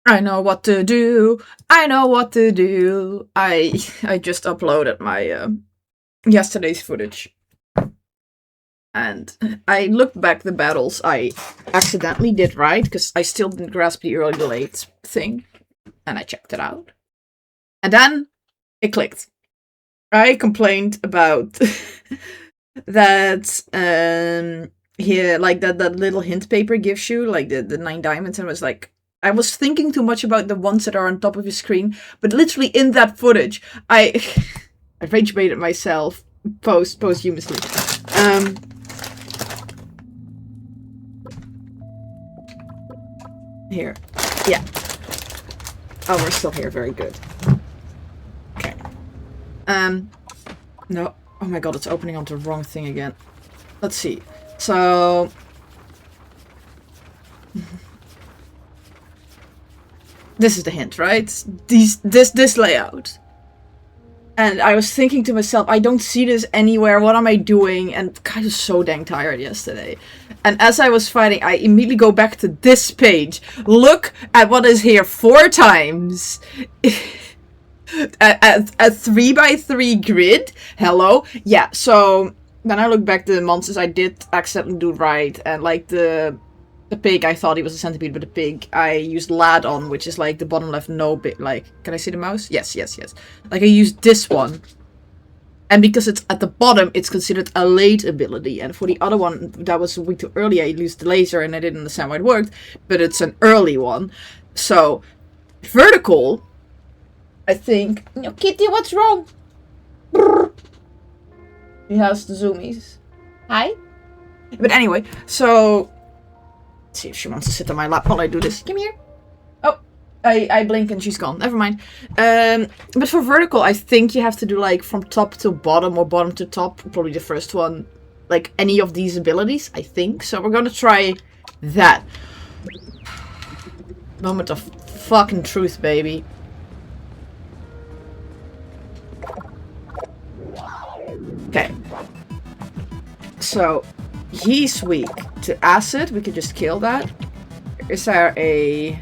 I know what to do. I know what to do. I just uploaded my yesterday's footage. And I looked back the battles I accidentally did right, because I still didn't grasp the early late thing. And I checked it out. And then it clicked. I complained about that here, like that little hint paper gives you, like the 9 diamonds, and was like, I was thinking too much about the ones that are on top of your screen, but literally in that footage, I rage baited myself posthumously. Here. Yeah. Oh, we're still here. Very good. Okay. No. Oh my god, it's opening on the wrong thing again. Let's see. So... this is the hint, right? This layout. And I was thinking to myself, I don't see this anywhere. What am I doing? And I was so dang tired yesterday. And as I was fighting, I immediately go back to this page. Look at what is here 4 times. a 3x3 grid. Hello? Yeah, so then I look back to the monsters I did accidentally do right. And like the pig, I thought he was a centipede, but the pig I used lad on, which is like the bottom left no bit. Like, can I see the mouse? Yes. Like I used this one. And because it's at the bottom, it's considered a late ability. And for the other one, that was a week too early, I used the laser and I didn't understand why it worked. But it's an early one. So, vertical, I think... No, Kitty, what's wrong? Brrr. He has the zoomies. Hi? But anyway, so... let's see if she wants to sit on my lap while I do this. Come here. Oh, I blink and she's gone. Never mind. But for vertical, I think you have to do like from top to bottom or bottom to top. Probably the first one. Like any of these abilities, I think. So we're gonna try that. Moment of fucking truth, baby. Okay. So... he's weak to acid. We could just kill that. Is there a...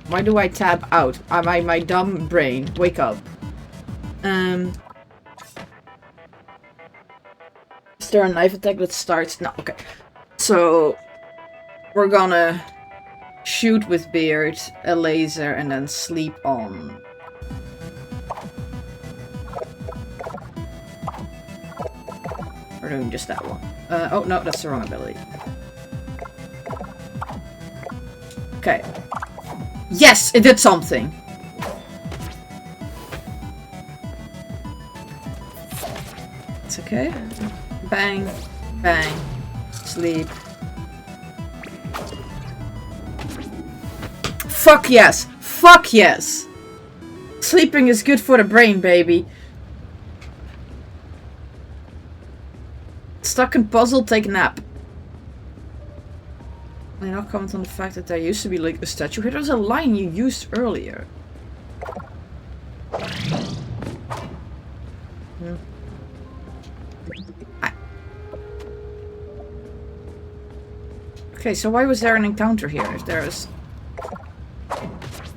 why do I tab out? My dumb brain. Wake up. Is there a knife attack that starts? No, okay. So... we're gonna... shoot with beard, a laser, and then sleep on... we're doing just that one. Oh, no, that's the wrong ability. Okay. Yes, it did something! It's okay. Bang, bang, sleep. Fuck yes! Fuck yes! Sleeping is good for the brain, baby. Stuck in puzzle, take a nap. I now comment on the fact that there used to be like a statue here. There was a line you used earlier. Okay, so why was there an encounter here? If there is...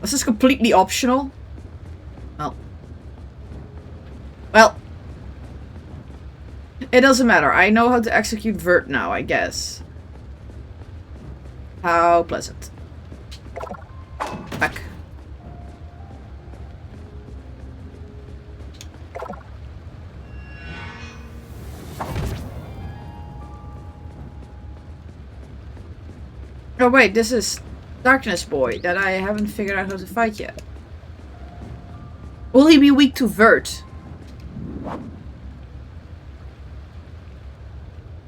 this is completely optional. Well. It doesn't matter. I know how to execute vert now, I guess. How pleasant. Back. Oh wait, this is Darkness Boy that I haven't figured out how to fight yet. Will he be weak to vert?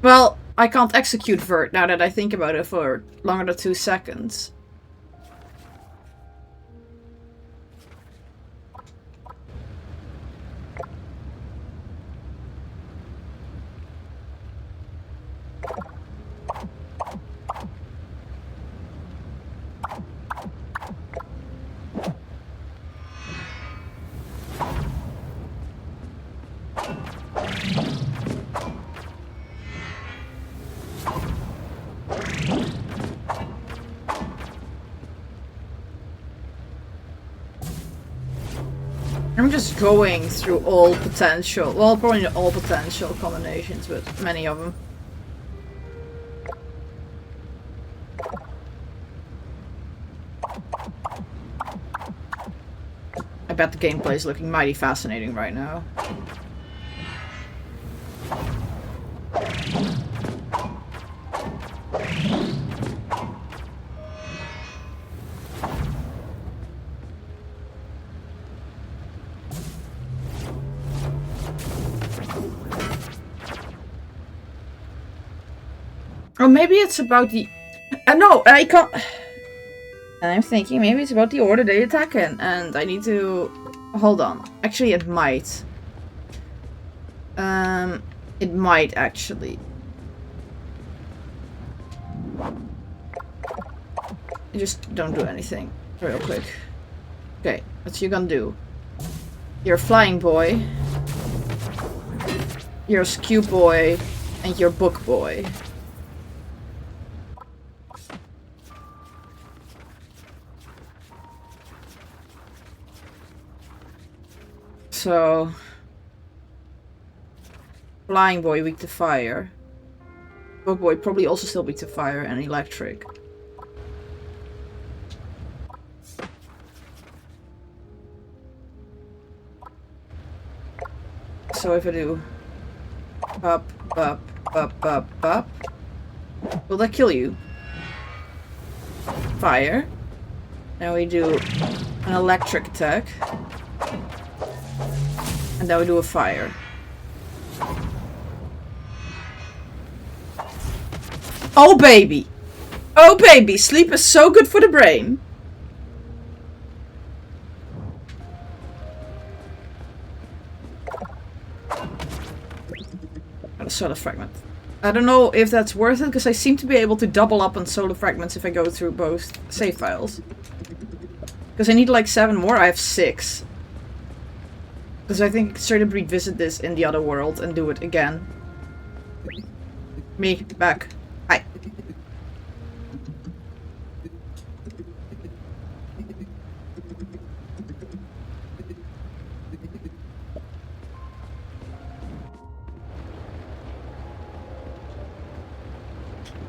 Well, I can't execute vert now that I think about it for longer than 2 seconds. I'm just going through all potential, well, probably not all potential combinations, but many of them. I bet the gameplay is looking mighty fascinating right now. Or maybe it's about the... no, I can't... And I'm thinking maybe it's about the order they attack in, and I need to... Hold on. Actually, it might. It might, actually. Just don't do anything. Real quick. Okay, what's you gonna do? You're a flying boy. You're a skew boy. And you're book boy. So, flying boy weak to fire. Book boy probably also still weak to fire and electric. So if I do up, up, up, up, up, will that kill you? Fire. Now we do an electric attack. And then we do a fire. Oh baby! Oh baby! Sleep is so good for the brain! Got a solar fragment. I don't know if that's worth it, because I seem to be able to double up on solar fragments if I go through both save files. Because I need like 7 more, I have 6. Because I think I can straight up revisit this in the other world and do it again. Me, back. Hi.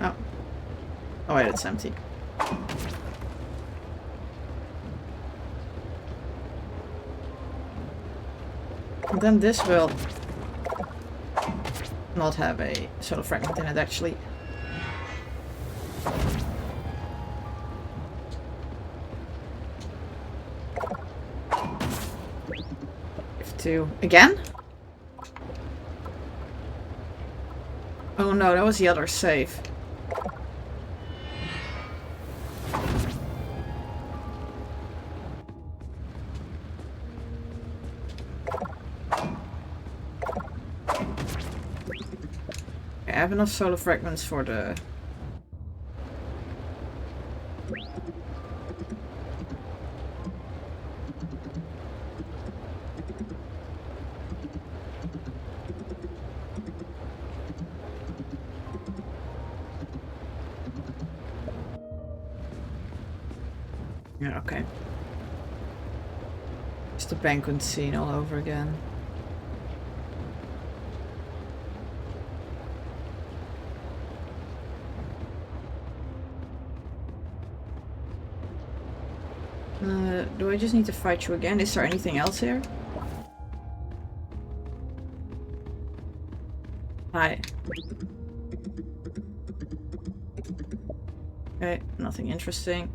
Oh. Oh wait, it's empty. And then this will not have a solar fragment in it, actually. F2. Again? Oh no, that was the other save. I have enough solar fragments for the... Yeah, okay. It's the banquet scene all over again. Do I just need to fight you again? Is there anything else here? Hi. Okay, nothing interesting.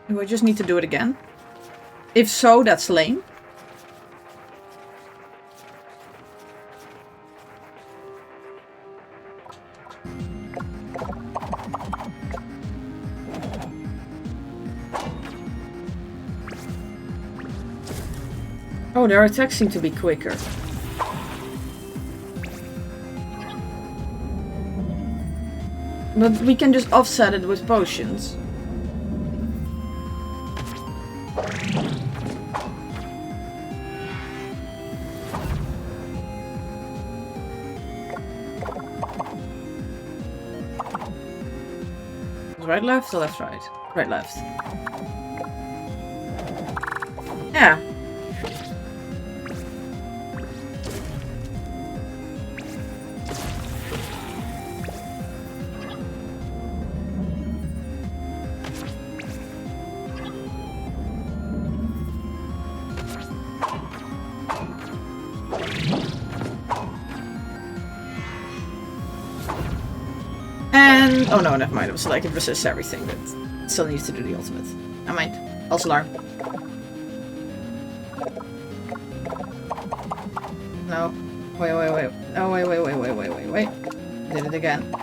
Do I just need to do it again? If so, that's lame. Oh, their attacks seem to be quicker. But we can just offset it with potions. right, left, or left, right? Right, left. Yeah. And oh no, never mind. It was like it resists everything, but still needs to do the ultimate. Never mind. False alarm. No. Wait. Oh, wait. Did it again.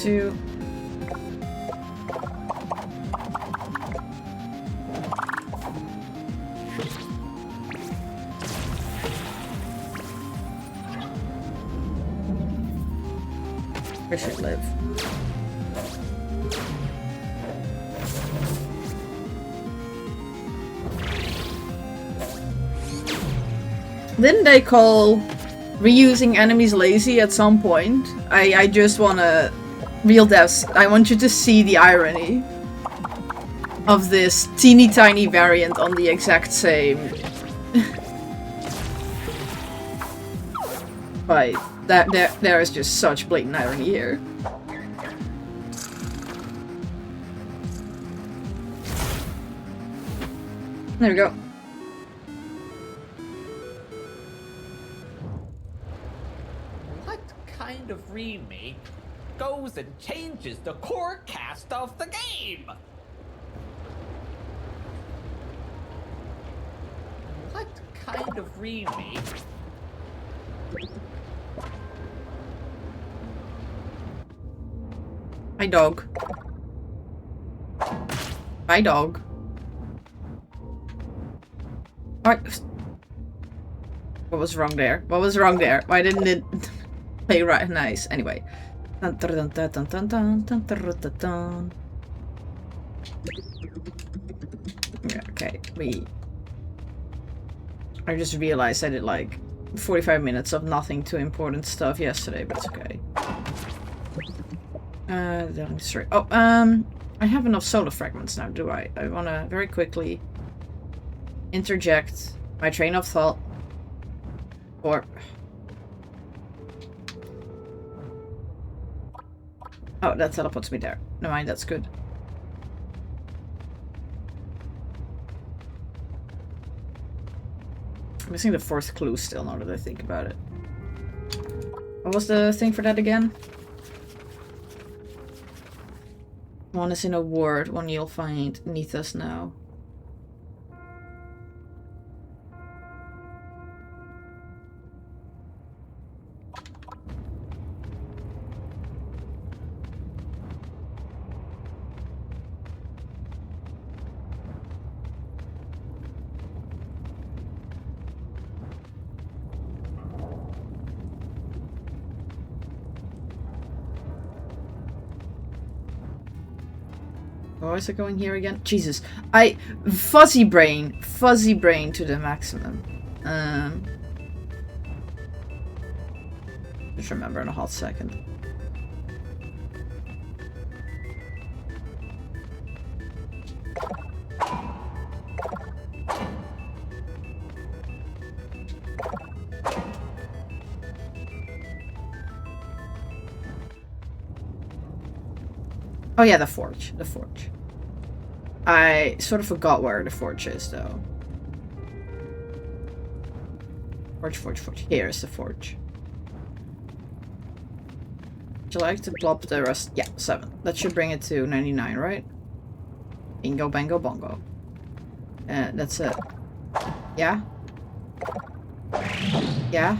To where should live? Didn't they call reusing enemies lazy at some point? I just wanna real devs, I want you to see the irony of this teeny tiny variant on the exact same. Right, there is just such blatant irony here. There we go. What kind of remake goes and changes the core cast of the game? What kind of remake? My dog. My dog. What was wrong there? What was wrong there? Why didn't it play right? Nice. Anyway. Yeah, okay, I just realized I did like 45 minutes of nothing too important stuff yesterday, but it's okay. Oh, I have enough solar fragments now, do I? I wanna very quickly interject my train of thought. Or... oh, that teleports me there. Never mind, that's good. I'm missing the fourth clue still, now that I think about it. What was the thing for that again? One is in a ward, one you'll find beneath us now. Oh, is it going here again? Jesus. Fuzzy brain to the maximum. Just remember in a hot second. Oh yeah, the forge. I sort of forgot where the forge is, though. Forge. Here is the forge. Would you like to plop the rest? Yeah, 7. That should bring it to 99, right? Bingo, bango, bongo. That's it. Yeah? Yeah?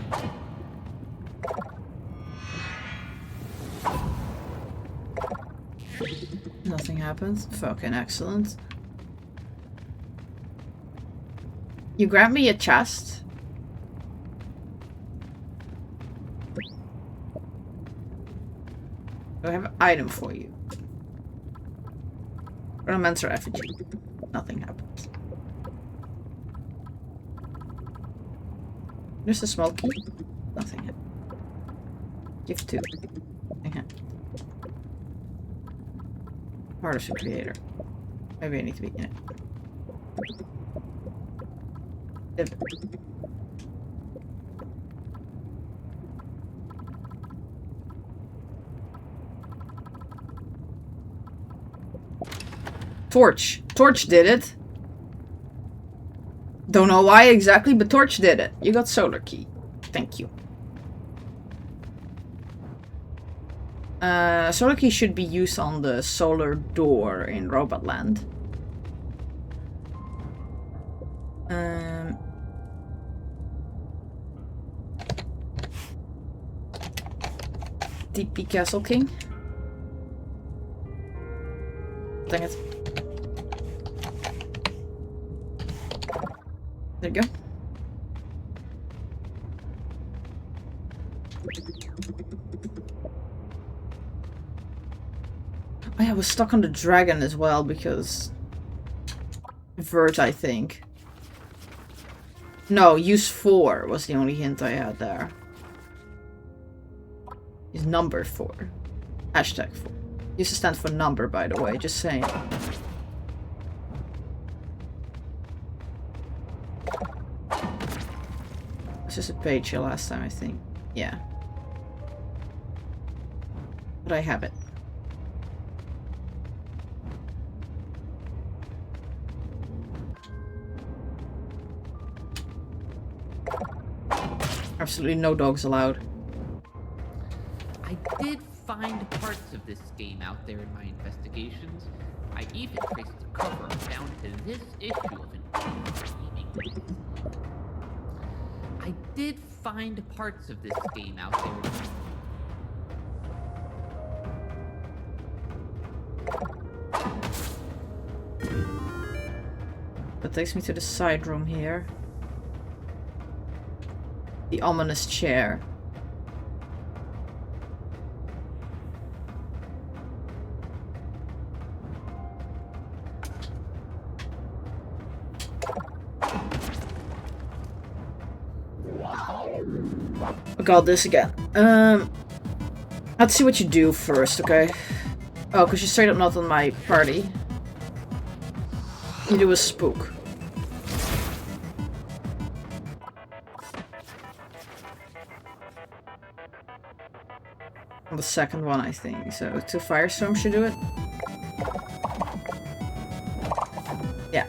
Nothing happens. Fucking excellent. You grab me a chest? Do I have an item for you? Ornamental effigy. Nothing happens. There's a small key. Nothing happens. Give 2. Nothing happens. Heart of the creator. Maybe I need to be in it. Torch. Torch did it. Don't know why exactly, but Torch did it. You got solar key. Thank you. Solar key should be used on the solar door in Robotland. TP Castle King. Dang it. There you go. Oh yeah, I was stuck on the dragon as well because Vert, I think. No, use 4 was the only hint I had there. Is number 4. Hashtag 4. Used to stand for number, by the way, just saying. This is a page here last time, I think. Yeah. But I have it. Absolutely no dogs allowed. I did find parts of this game out there in my investigations. I even traced the cover down to this issue of an Remake. I did find parts of this game out there. That takes me to the side room here. The ominous chair. Oh god, this again. Let's see what you do first, okay? Oh, because you're straight up not on my party. You do a spook. On the second one, I think. So, 2 Firestorm should do it. Yeah.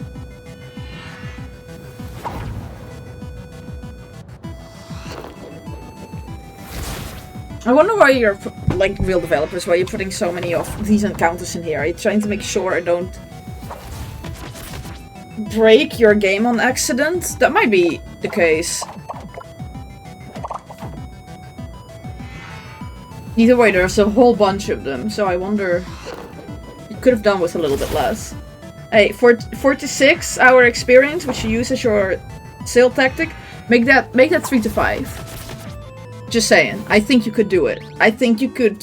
I wonder why you're, like, real developers, why you're putting so many of these encounters in here. Are you trying to make sure I don't break your game on accident? That might be the case. Either way, there's a whole bunch of them, so I wonder... You could have done with a little bit less. Hey, 46 hour experience, which you use as your sale tactic, make that 3 to 5. Just saying. I think you could do it. I think you could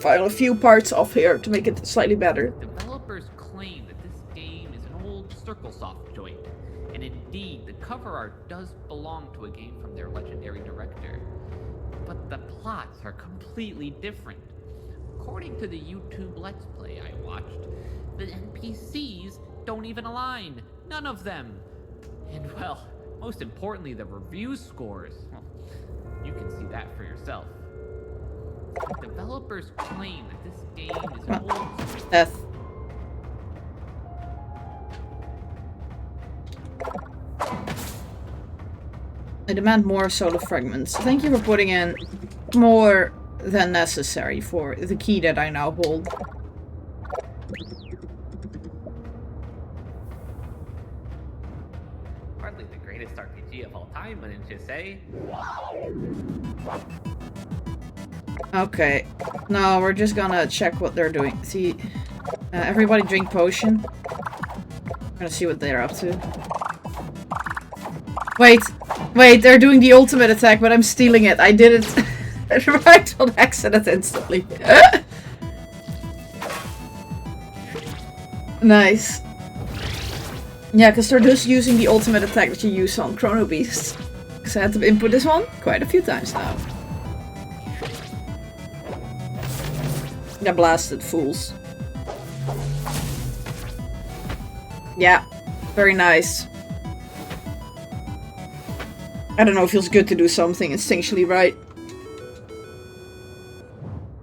file a few parts off here to make it slightly better. Developers claim that this game is an old CircleSoft joint, and indeed, the cover art does belong to a game from their legendary director. But the plots are completely different. According to the YouTube Let's Play I watched, the NPCs don't even align. None of them. And well, most importantly, the review scores. Well, you can see that for yourself. The developers claim that this game is an old... Death. I demand more solar fragments. Thank you for putting in more than necessary for the key that I now hold. Hardly the greatest RPG of all time, wouldn't you say? Okay. No, we're just gonna check what they're doing. See, everybody drink potion. We're gonna see what they're up to. Wait, they're doing the ultimate attack, but I'm stealing it. I did it right on accident instantly. Nice. Yeah, because they're just using the ultimate attack that you use on Chrono Beast. Because I had to input this one quite a few times now. Yeah, blasted fools. Yeah, very nice. I don't know, it feels good to do something instinctually right.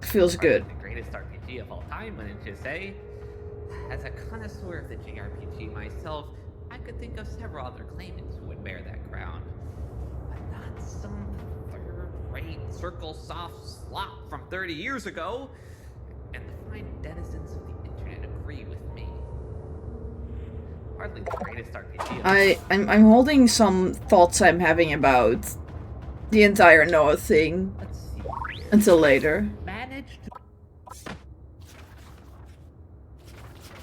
Feels good. The greatest RPG of all time, wouldn't you say? As a connoisseur of the JRPG myself, I could think of several other claimants who would bear that crown. But not some third-rate circle soft slop from 30 years ago. And the fine denizens of the internet agree with me. Hardly the greatest RPG. I'm holding some thoughts I'm having about the entire Noah thing. Let's see here. Until later. Managed to...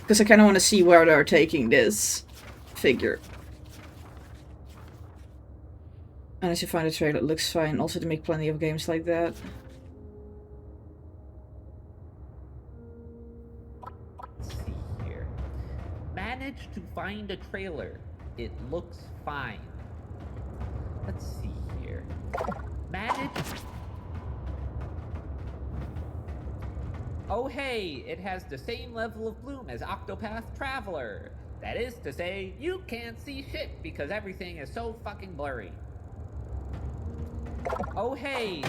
Because I kind of want to see where they're taking this figure. And as you find a trailer, it looks fine. Also to make plenty of games like that. Let's see here. Managed to find a trailer. It looks fine. Let's see here. Managed... Oh hey, it has the same level of bloom as Octopath Traveler. That is to say, you can't see shit because everything is so fucking blurry. Oh hey!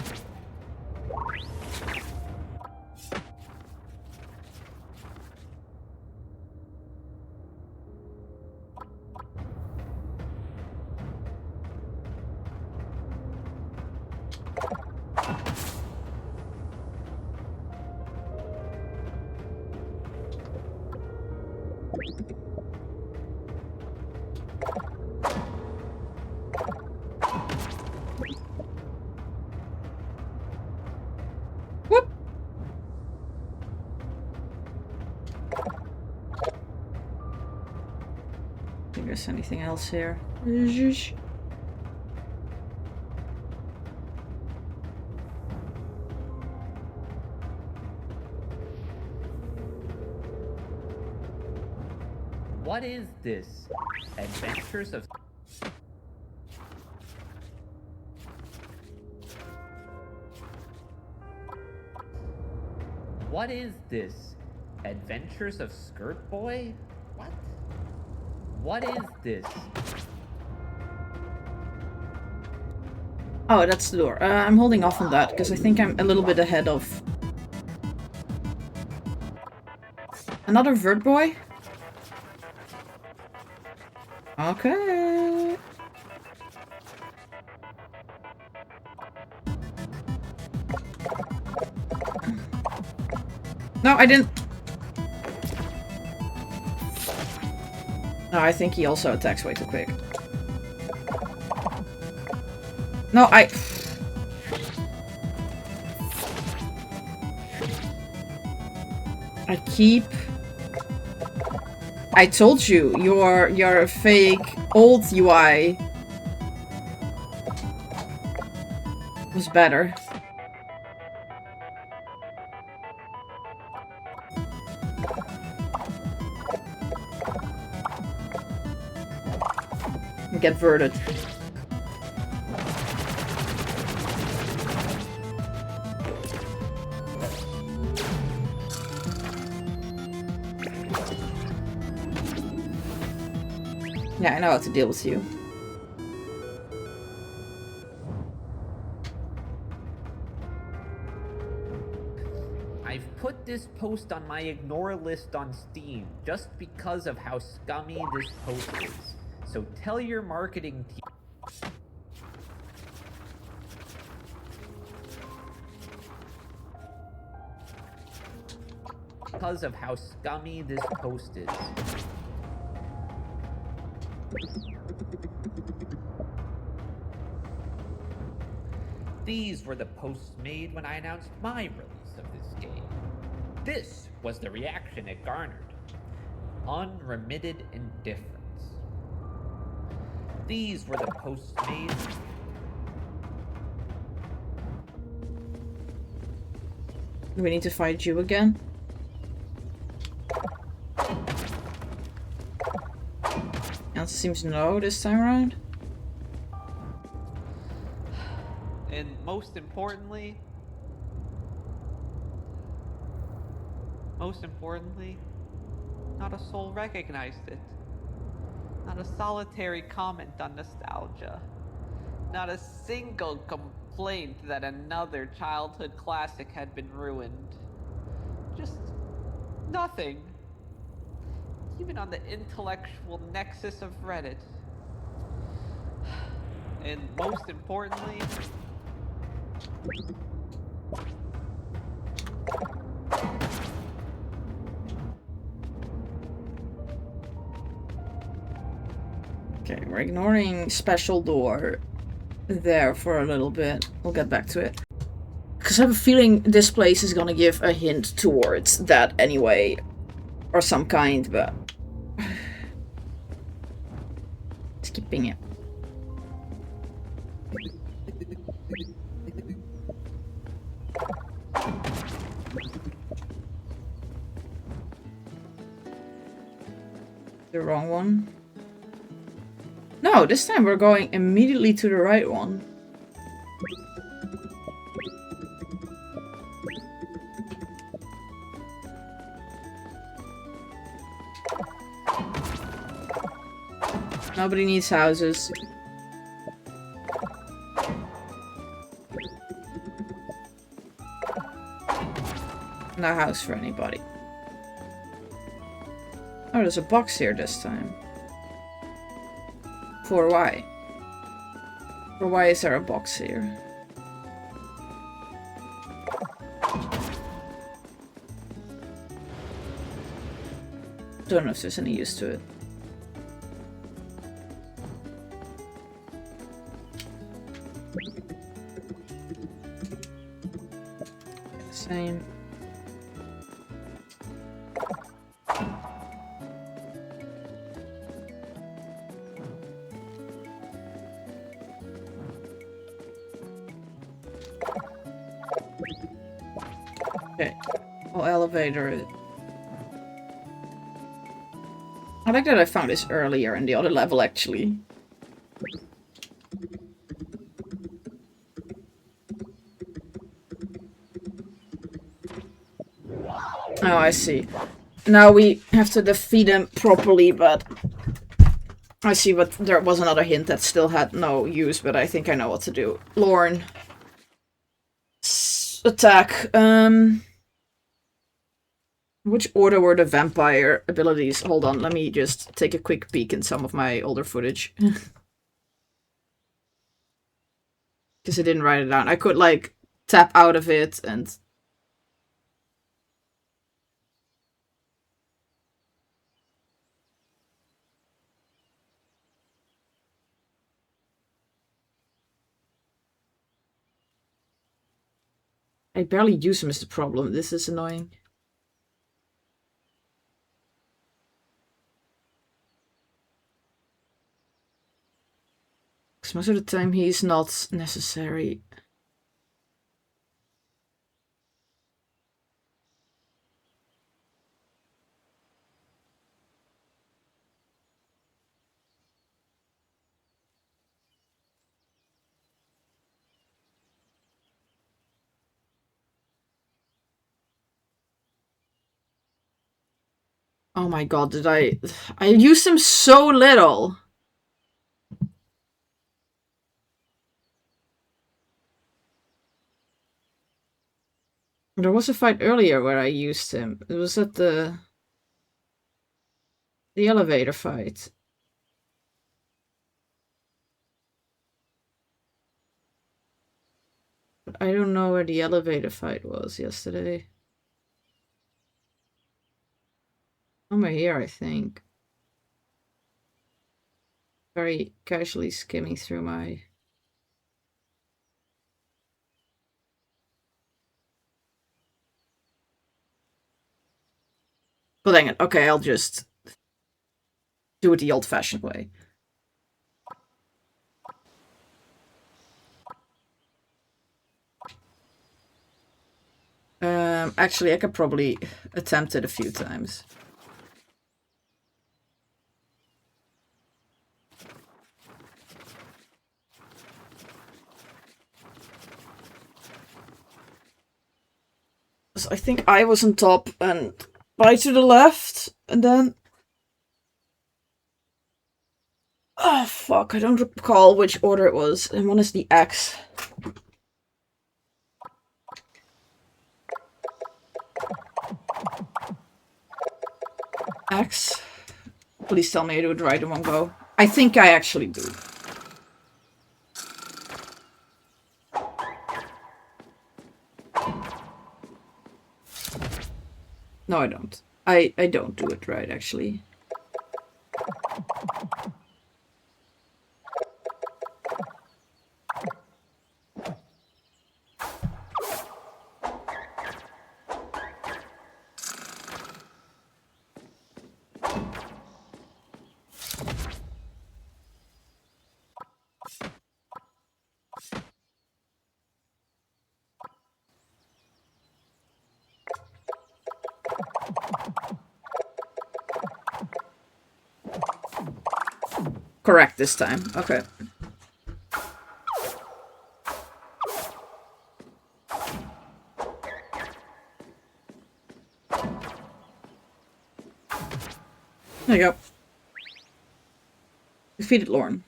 Whoop! Think there's anything else here. Zhoosh. What is this? Adventures of... What is this? Adventures of Skirt Boy? What? What is this? Oh, that's the door. I'm holding off on that because I think I'm a little bit ahead of... Another Vert Boy? Okay. No, I didn't. No, I think he also attacks way too quick. No, I keep... I told you, your fake old UI was better. Get verted. Yeah, I know how to deal with you. I've put this post on my ignore list on Steam just because of how scummy this post is. So tell your marketing team. Because of how scummy this post is. These were the posts made when I announced my release of this game. This was the reaction it garnered. Unremitted indifference. These were the posts made. Do we need to fight you again? Answer seems no this time around. And most importantly, not a soul recognized it. Not a solitary comment on nostalgia. Not a single complaint that another childhood classic had been ruined. Just nothing. Even on the intellectual nexus of Reddit. And most importantly, Okay, we're ignoring special door there for a little bit. We'll get back to it. Because I have a feeling this place is gonna give a hint towards that anyway. Or some kind, but... skipping it. The wrong one? No, this time we're going immediately to the right one. Nobody needs houses. No house for anybody. Oh, there's a box here this time. For why? For why is there a box here? Don't know if there's any use to it. Same. Okay. Well, elevator. I like that I found this earlier in the other level, actually. Oh, I see. Now we have to defeat him properly, but... I see, but there was another hint that still had no use, but I think I know what to do. Lorne. Attack. Which order were the vampire abilities? Hold on, let me just take a quick peek in some of my older footage. Because I didn't write it down. I could, like, tap out of it and... I barely use them is the problem. This is annoying. Because most of the time he's not necessary. Oh my god, did I used him so little. There was a fight earlier where I used him. It was at the elevator fight. But I don't know where the elevator fight was yesterday. Somewhere here, I think. Very casually skimming through my... Well, dang it. Okay, I'll just do it the old-fashioned way. Actually, I could probably attempt it a few times. So I think I was on top and right to the left, and then... Oh, fuck, I don't recall which order it was. And one is the X. X. Please tell me I do it right in one go. I think I actually do. No, I don't. I don't do it right, actually. Correct this time. Okay. There you go. Defeated Lorne.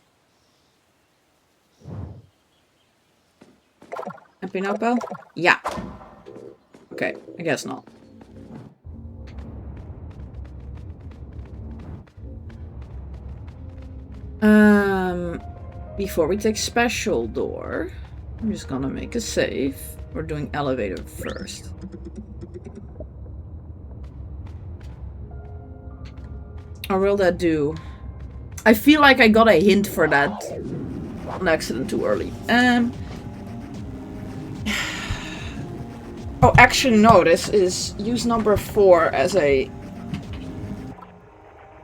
Happy now, Bell? Yeah. Okay, I guess not. Before we take special door, I'm just gonna make a save. We're doing elevator first. Or will that do? I feel like I got a hint for that on accident too early. Oh, actually, no, this is use number 4 as a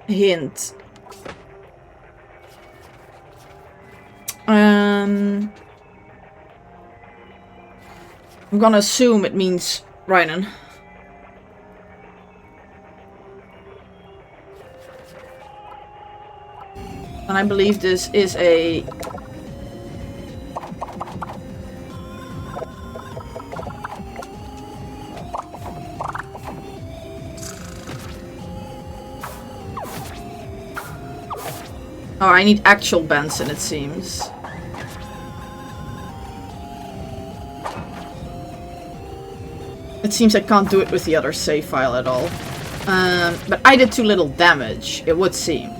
hint. I'm gonna assume it means Rynan. And I believe this is a... Oh, I need actual Benson, it seems. It seems I can't do it with the other save file at all. But I did too little damage, it would seem.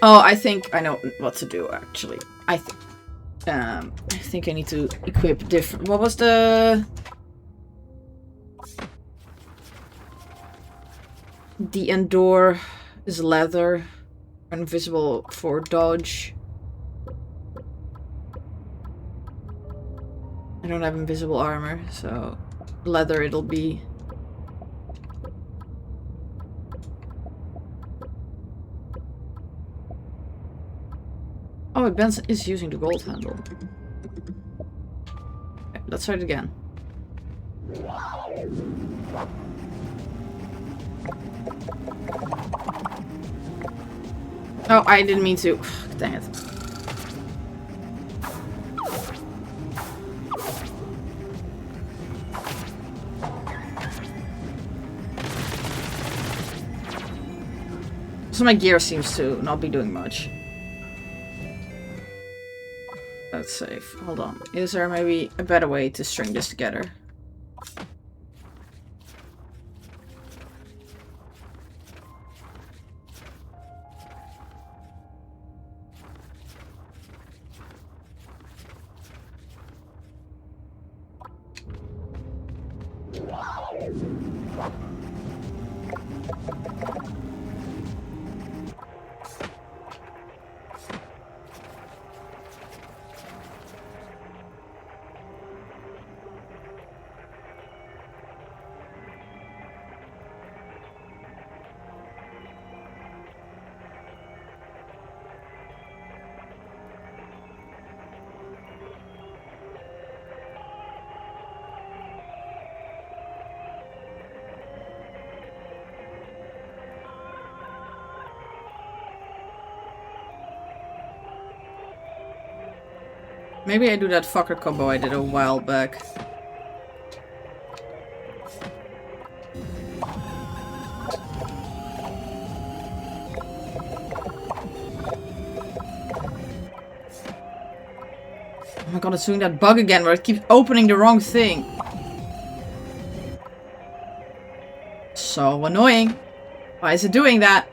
Oh, I think I know what to do, actually. I think I need to equip different... What was the... The Endure is leather. Invisible for dodge. I don't have invisible armor, so leather it'll be. Oh, Benson is using the gold handle. Okay, let's try it again. Oh, I didn't mean to. Dang it. So my gear seems to not be doing much. That's safe. Hold on. Is there maybe a better way to string this together? Maybe I do that fucker combo I did a while back. Oh my god, it's doing that bug again where it keeps opening the wrong thing. So annoying. Why is it doing that?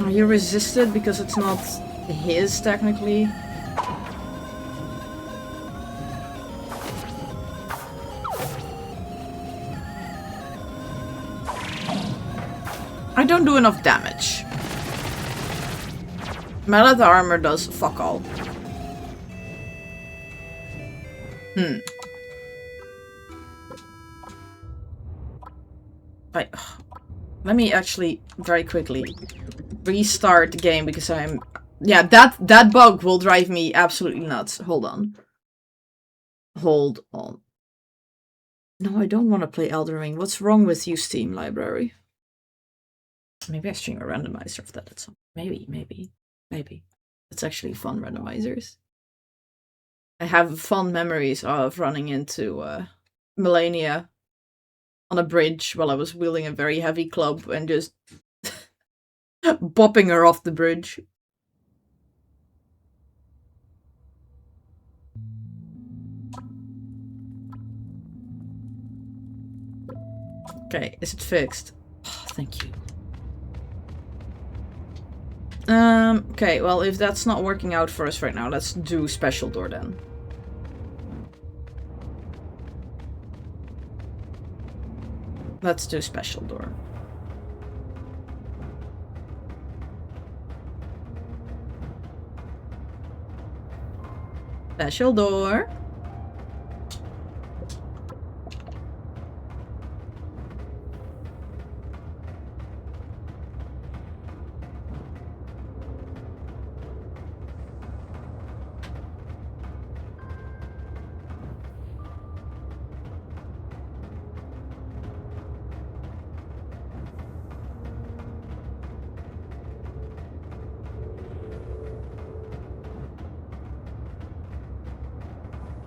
Are you resisted because it's not his technically? I don't do enough damage. My leather armor does fuck all. Let me actually very quickly restart the game because I'm... Yeah, that bug will drive me absolutely nuts. Hold on. Hold on. No, I don't want to play Elden Ring. What's wrong with you, Steam library? Maybe I stream a randomizer of that at some... Maybe. It's actually fun randomizers. I have fond memories of running into Melania on a bridge while I was wielding a very heavy club and just bopping her off the bridge. Okay, is it fixed? Oh, thank you. Okay, well, if that's not working out for us right now, let's do special door then. Let's do special door. Special door.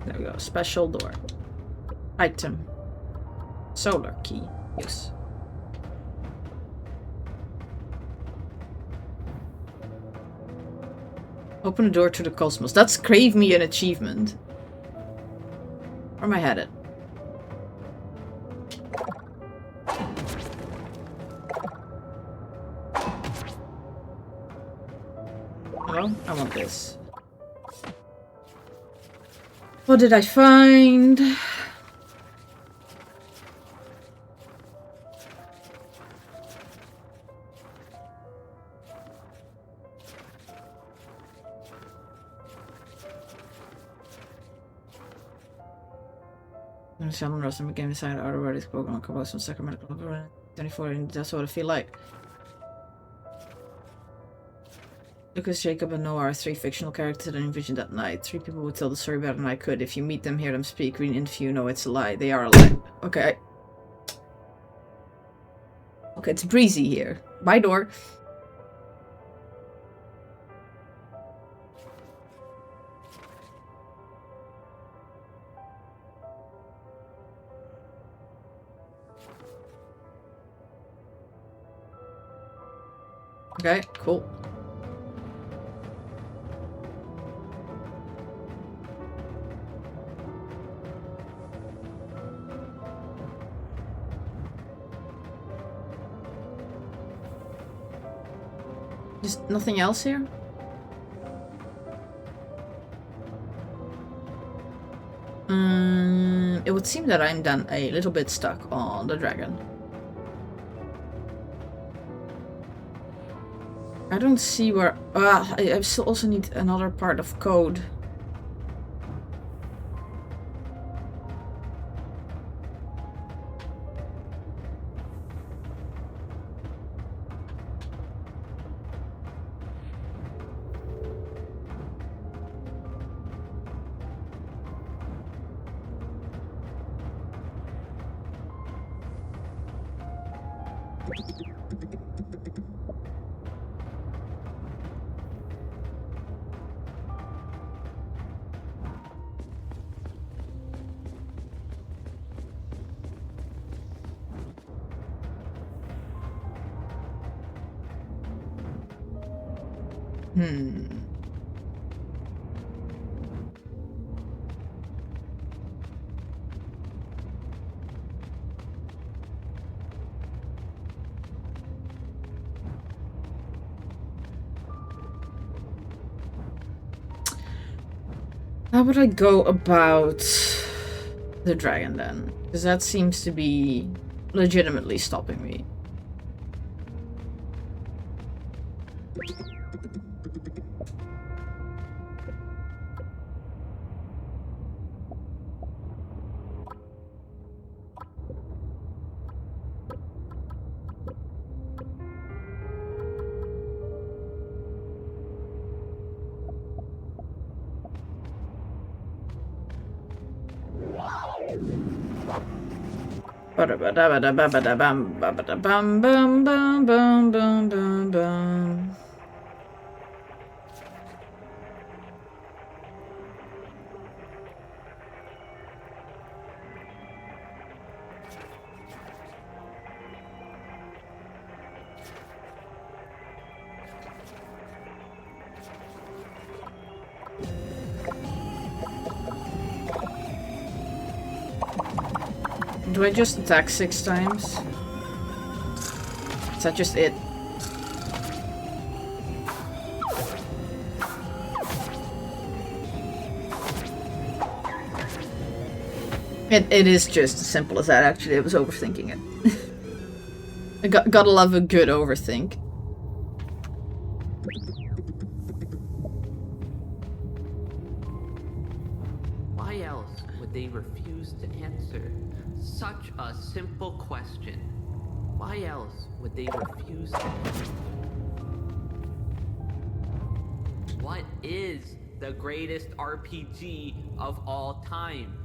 There we go. Special door. Item. Solar key. Use. Open a door to the cosmos. That's crave me an achievement. Where am I headed? Hello? I want this. What did I find? Someone else in the game decided already spoken on about some Sacramento 24 and that's what I feel like. Lucas, Jacob, and Noah are three fictional characters that I envisioned that night. Three people would tell the story better than I could. If you meet them, hear them speak, read an interview, know it's a lie. They are a lie. Okay. Okay, it's breezy here. Bye, door. Okay, cool. Just nothing else here? It would seem that I'm then a little bit stuck on the dragon. I don't see where... I still also need another part of code. How would I go about the dragon then? Because that seems to be legitimately stopping me. Do I just attack 6 times? Is that just it? It is just as simple as that, actually. I was overthinking it. I gotta love a good overthink. Why else would they refuse to answer such a simple question? Why else would they refuse to answer? What is the greatest RPG of all time?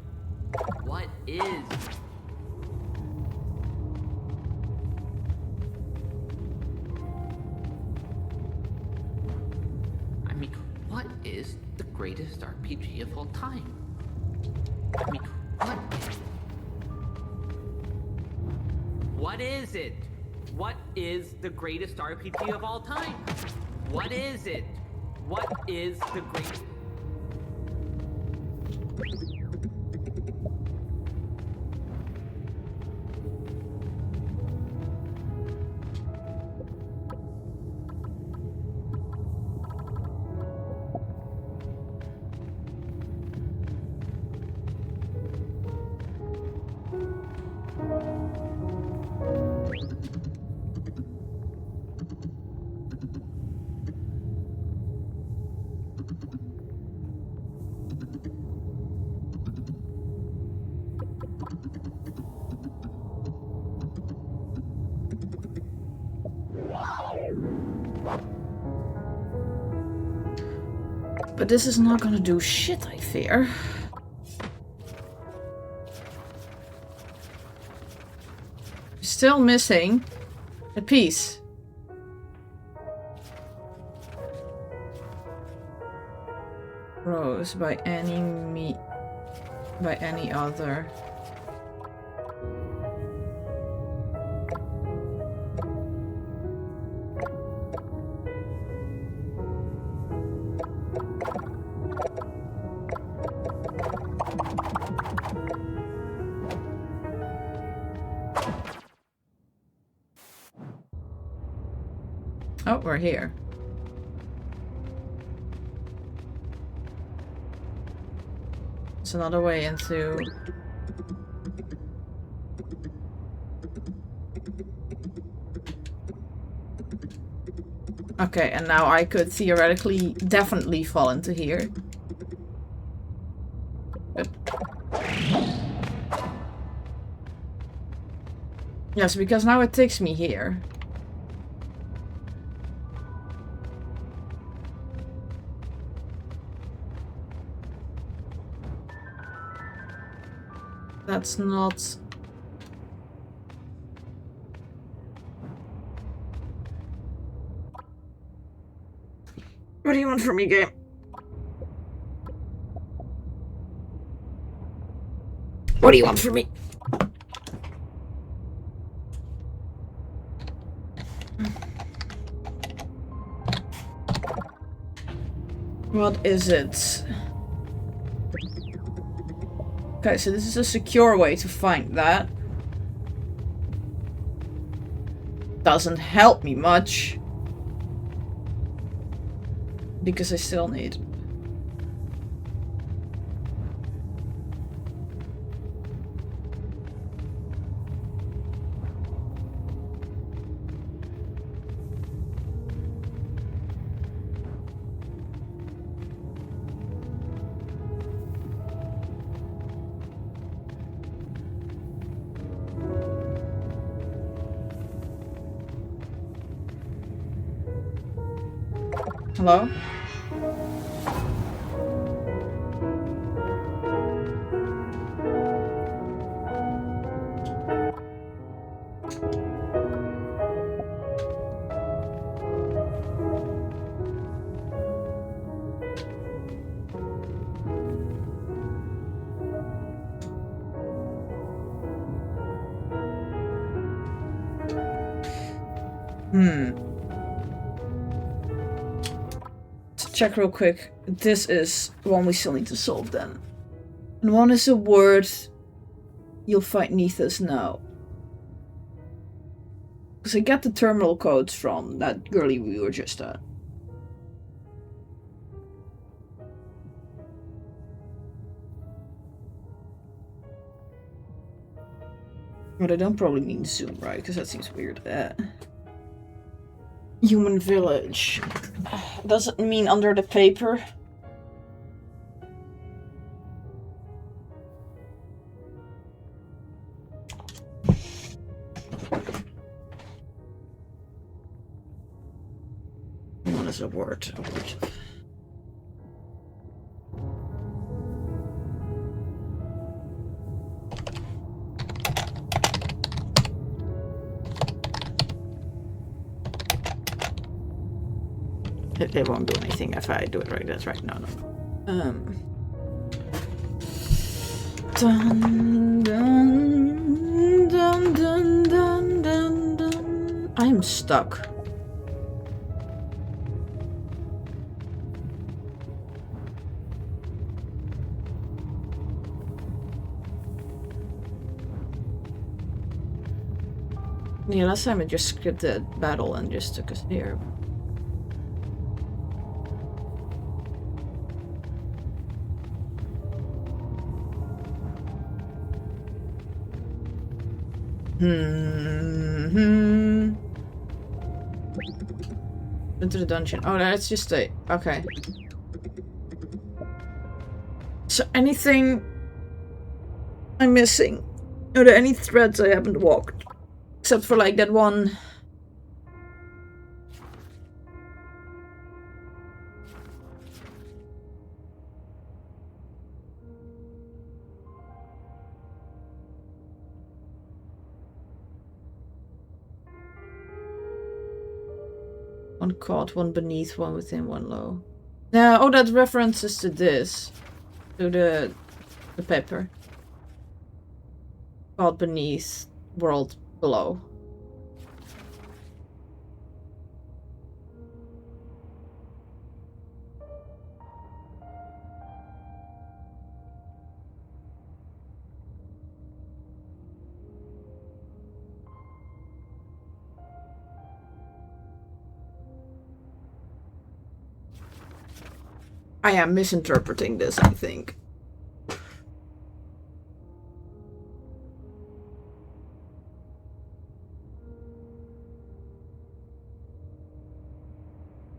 What is? I mean, what is the greatest RPG of all time? I mean, what is it? What is the greatest RPG of all time? What is it? What is the greatest? But this is not gonna do shit, I fear. Still missing a piece. Rose by any other. Oh, we're here. It's another way into... Okay, and now I could theoretically definitely fall into here. But... Yes, because now it takes me here. That's not... What do you want from me, game? What do you want from me? What is it? Okay, so this is a secure way to find that. Doesn't help me much. Because I still need... Hello? Let's check real quick. This is one we still need to solve then. And one is a word you'll find neath us now. Because I get the terminal codes from that girlie we were just at. But I don't probably mean Zoom, right? Because that seems weird. Human village. Does it mean under the paper? What is a word? A word. It won't do anything if I do it right. That's right. No. Dun, dun, dun, dun, dun, dun, dun. I'm stuck. Yeah, last time I just skipped the battle and just took us here. Into the dungeon. Oh, that's just a... Okay. So anything I'm missing? Are there any threads I haven't walked? Except for like that one... One caught, one beneath, one within, one low. Yeah, oh, that references to this. To the paper. Caught beneath, world below. I am misinterpreting this, I think.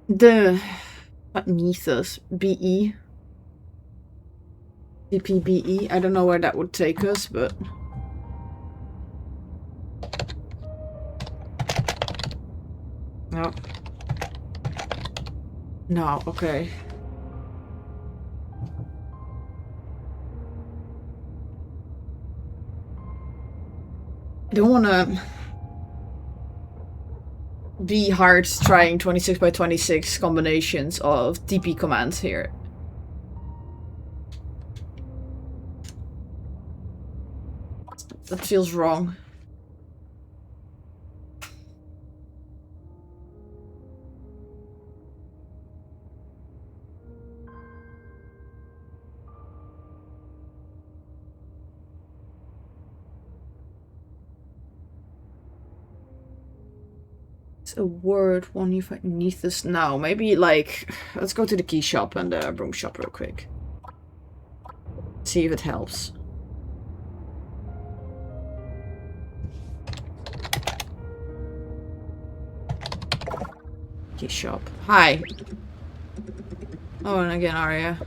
The... What Mythos? BE? CPBE? I don't know where that would take us, but... No. No, okay. I don't wanna be hard trying 26 by 26 combinations of TP commands here. That feels wrong. It's a word one you find beneath this now. Maybe like, let's go to the key shop and the broom shop real quick. See if it helps. Key shop. Hi. Oh, and again, Arya.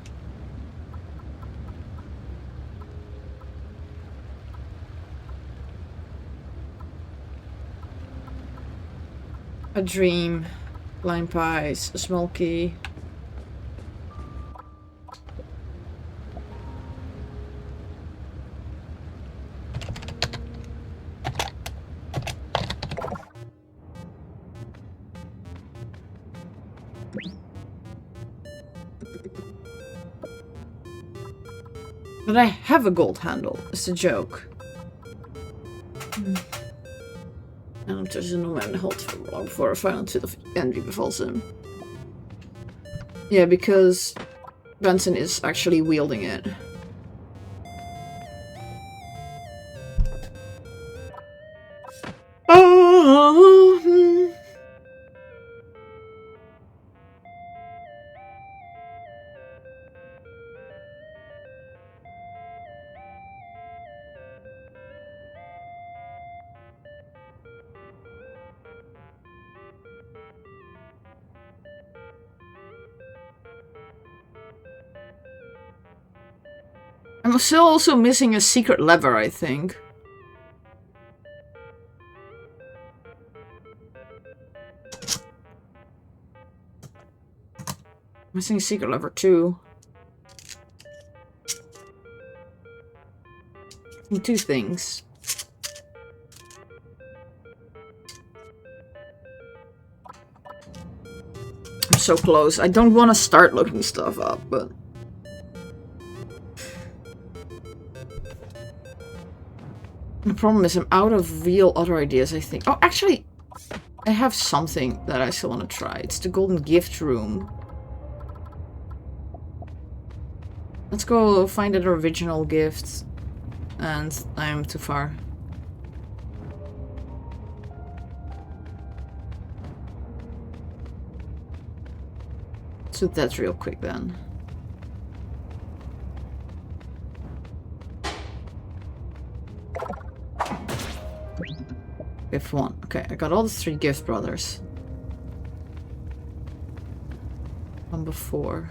A dream. Blind pies. A small key. But I have a gold handle. It's a joke. En ondertussen nog mijn hot for long before a final tooth of envy befalls him. Yeah, because Benson is actually wielding it. Oh. I'm still also missing a secret lever, I think. Missing a secret lever too. Need two things. I'm so close. I don't want to start looking stuff up, but... The problem is I'm out of real other ideas, I think. Oh, actually, I have something that I still want to try. It's the golden gift room. Let's go find an original gift. And I'm too far. So that's real quick then. Gift 1. Okay, I got all the 3 gift brothers. Number 4.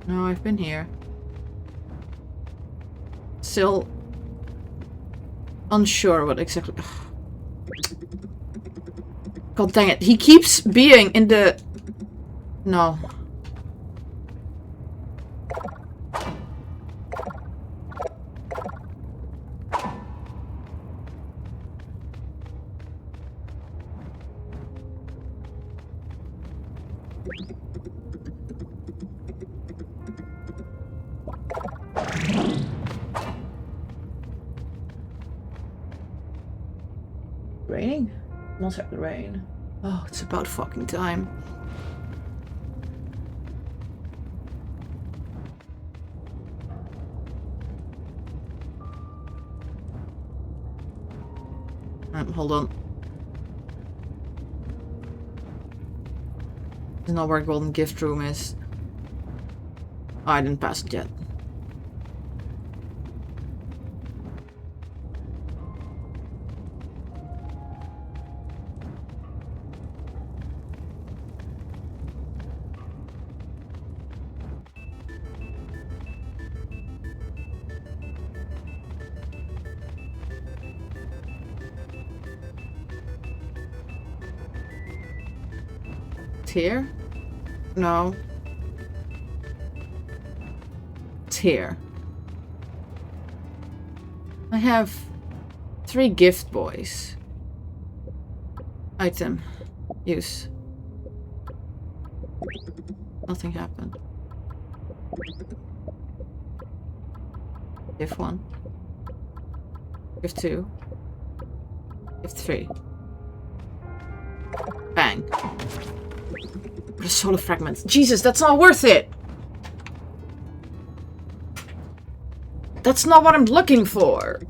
No, I've been here. Still unsure what exactly... God dang it. He keeps being in the... No. Raining? Not have the rain. Oh, it's about fucking time. Hold on. This is not where golden gift room is. Oh, I didn't pass it yet. Here? No. It's here. I have 3 gift boys. Item. Use. Nothing happened. Gift 1. Gift 2. Gift 3. Bang. What a solar fragment. Jesus, that's not worth it! That's not what I'm looking for.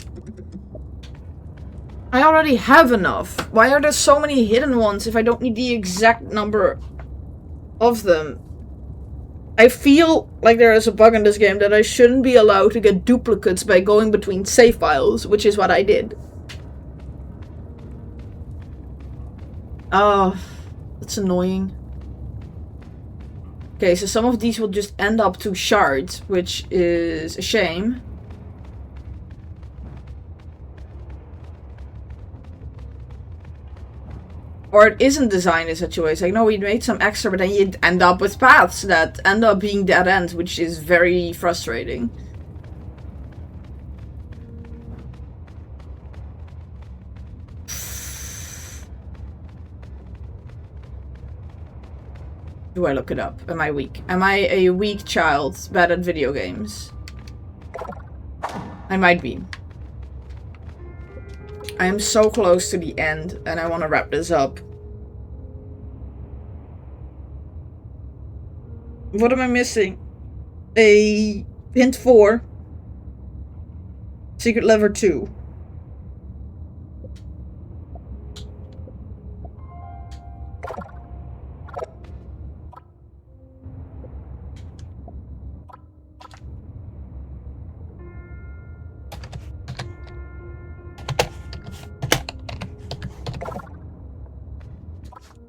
I already have enough. Why are there so many hidden ones if I don't need the exact number of them? I feel like there is a bug in this game that I shouldn't be allowed to get duplicates by going between save files, which is what I did. Oh, that's annoying. Okay, so some of these will just end up to shards, which is a shame. Or it isn't designed in such a way. It's like, no, we made some extra, but then you end up with paths that end up being dead ends, which is very frustrating. Do I look it up? Am I weak? Am I a weak child, bad at video games? I might be. I am so close to the end, and I want to wrap this up. What am I missing? A hint 4. Secret lever 2.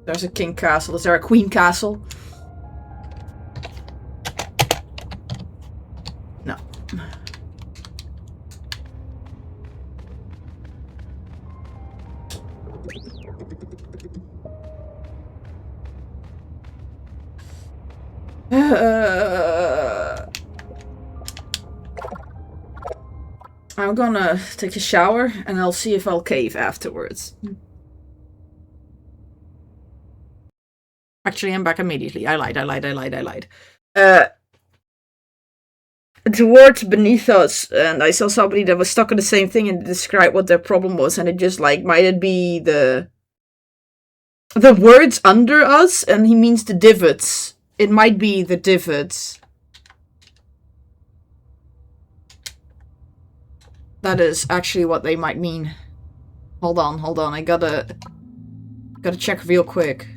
There's a king castle. Is there a queen castle? No. I'm gonna take a shower and I'll see if I'll cave afterwards. Actually, I'm back immediately. I lied. Towards beneath us, and I saw somebody that was stuck on the same thing and described what their problem was, and it just like, might it be the words under us? And he means the divots. It might be the divots. That is actually what they might mean. Hold on. I gotta check real quick.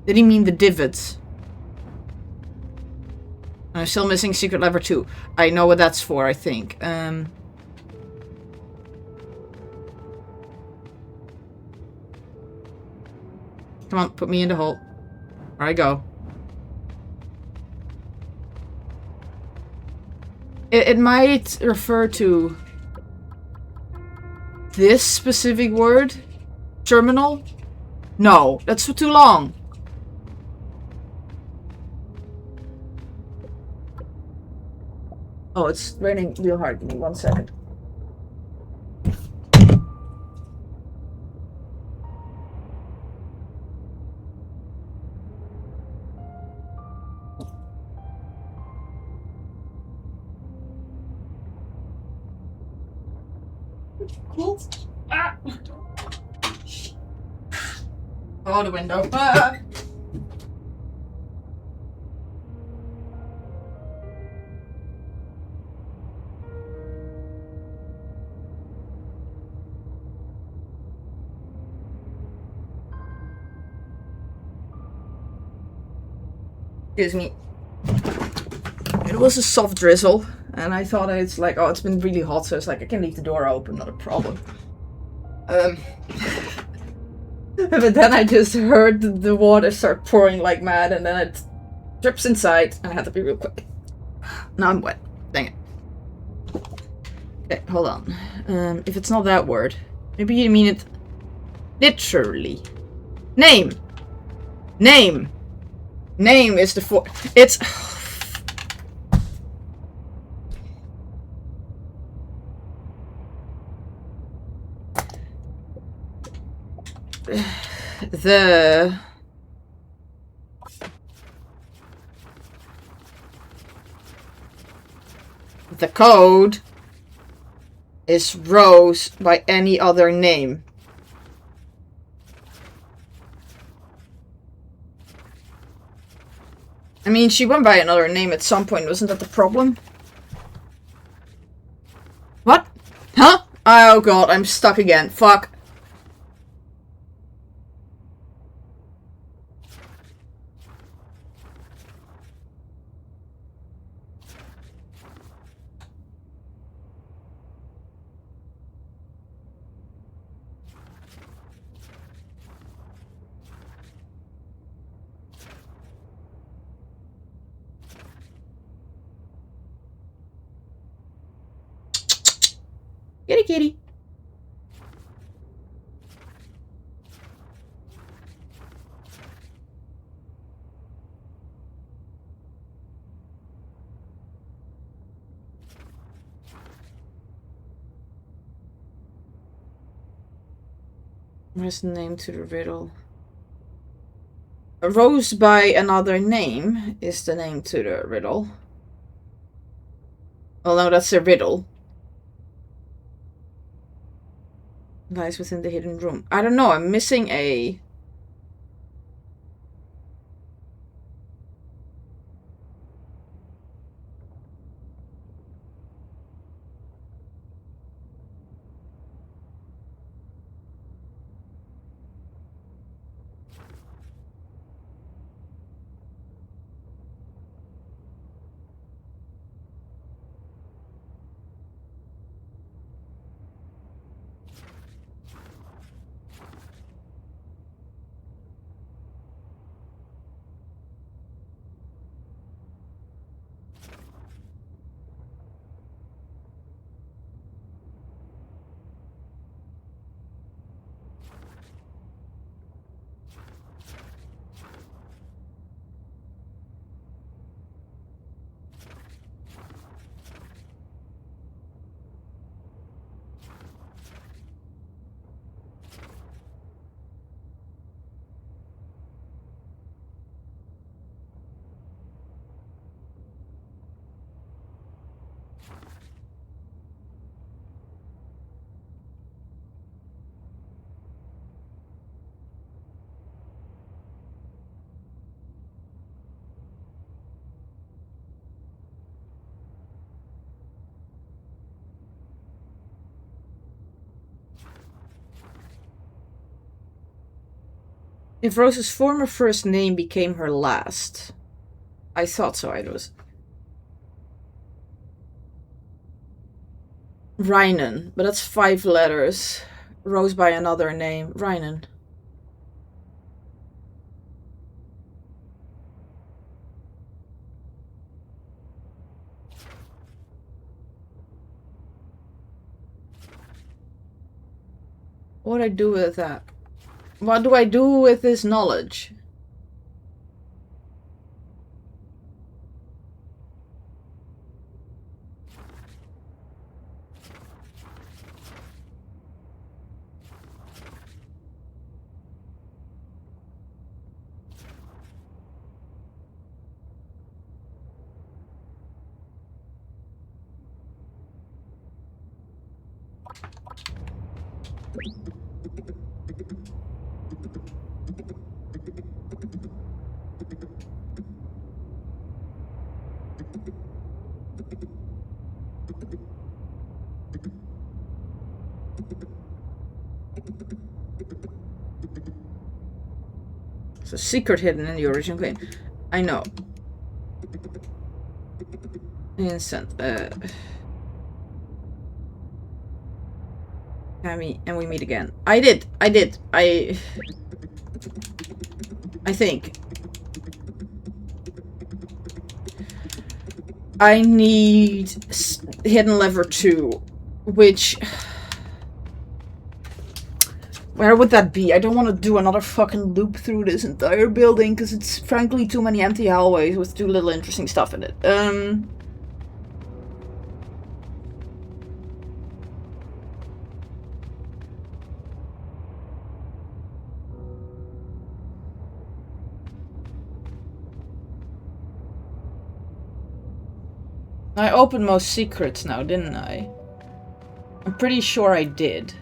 Did he mean the divots? I'm still missing secret lever 2. I know what that's for, I think. Come on, put me in the hole. Where I go. It might refer to this specific word. Terminal? No, that's for too long. Oh, it's raining real hard. Give me 1 second. Cool. Ah. Oh, the window. Ah. Excuse me. It was a soft drizzle, and I thought it's like, oh, it's been really hot, so it's like I can leave the door open, not a problem. But then I just heard the water start pouring like mad, and then it drips inside, and I had to be real quick. Now I'm wet. Dang it. Okay, hold on. If it's not that word, maybe you mean it literally. Name is the it's... the code is Rose by any other name. I mean, she went by another name at some point, wasn't that the problem? What? Huh? Oh god, I'm stuck again. Fuck. Kitty kitty. Where's the name to the riddle? Rose by another name is the name to the riddle. Well, no, that's a riddle. Lies within the hidden room. I don't know, I'm missing a... If Rose's former first name became her last. I thought so, it was... Reinen, but that's 5 letters. Rose by another name. Reinen. What do I do with that? What do I do with this knowledge? It's a secret hidden in the original game. I know. Instant. And we meet again. I did. I think. I need hidden lever 2, which... Where would that be? I don't want to do another fucking loop through this entire building, because it's frankly too many empty hallways with too little interesting stuff in it. I opened most secrets now, didn't I? I'm pretty sure I did.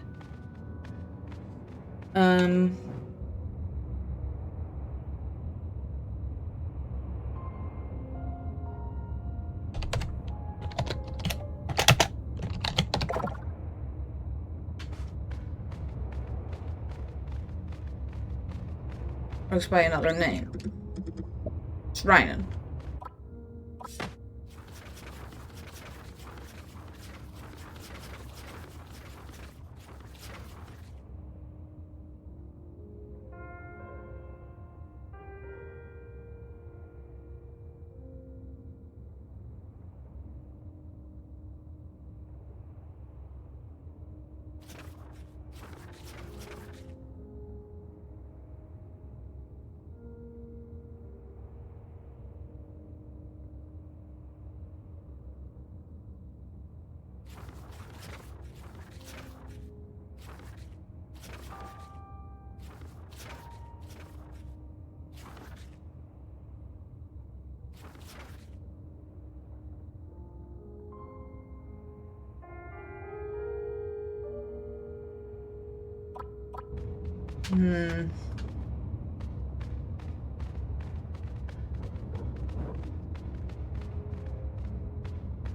Looks by another name. It's Ryan.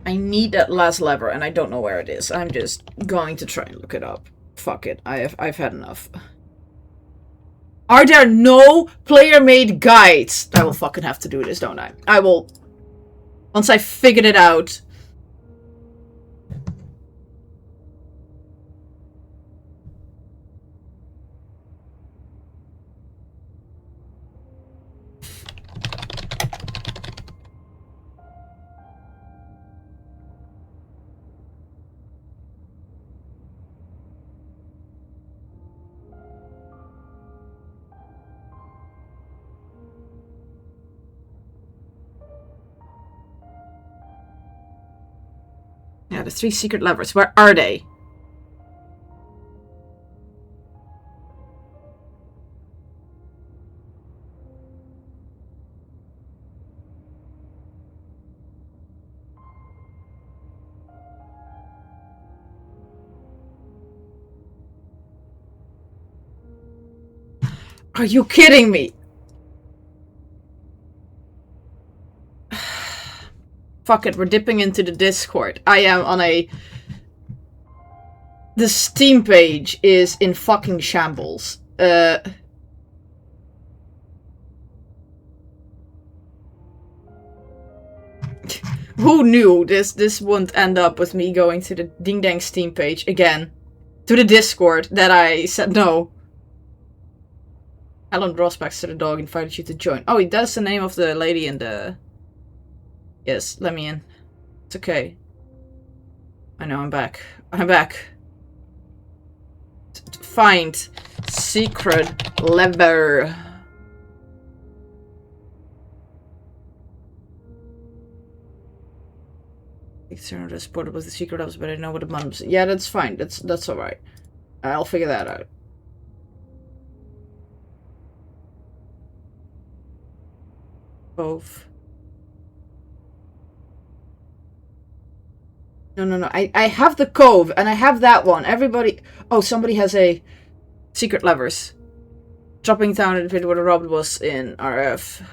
I need that last lever, and I don't know where it is. I'm just going to try and look it up. Fuck it. I've had enough. Are there no player-made guides? I will fucking have to do this, don't I? I will... Once I figured it out... Yeah, the 3 secret levers. Where are they? Are you kidding me? Fuck it, we're dipping into the Discord. I am on a... The Steam page is in fucking shambles. Who knew this wouldn't end up with me going to the Ding Dang Steam page again. To the Discord that I said no. Alan Rosbach to the dog invited you to join. Oh, that's the name of the lady in the... Yes, let me in. It's okay. I know, I'm back. I'm back. Find secret lever. External support with the secret levels, but I know what the months. Yeah, that's fine. That's alright. I'll figure that out. Both. No. I have the cove, and I have that one. Everybody... Oh, somebody has a... Secret levers. Dropping down in the pit where the robot was in RF.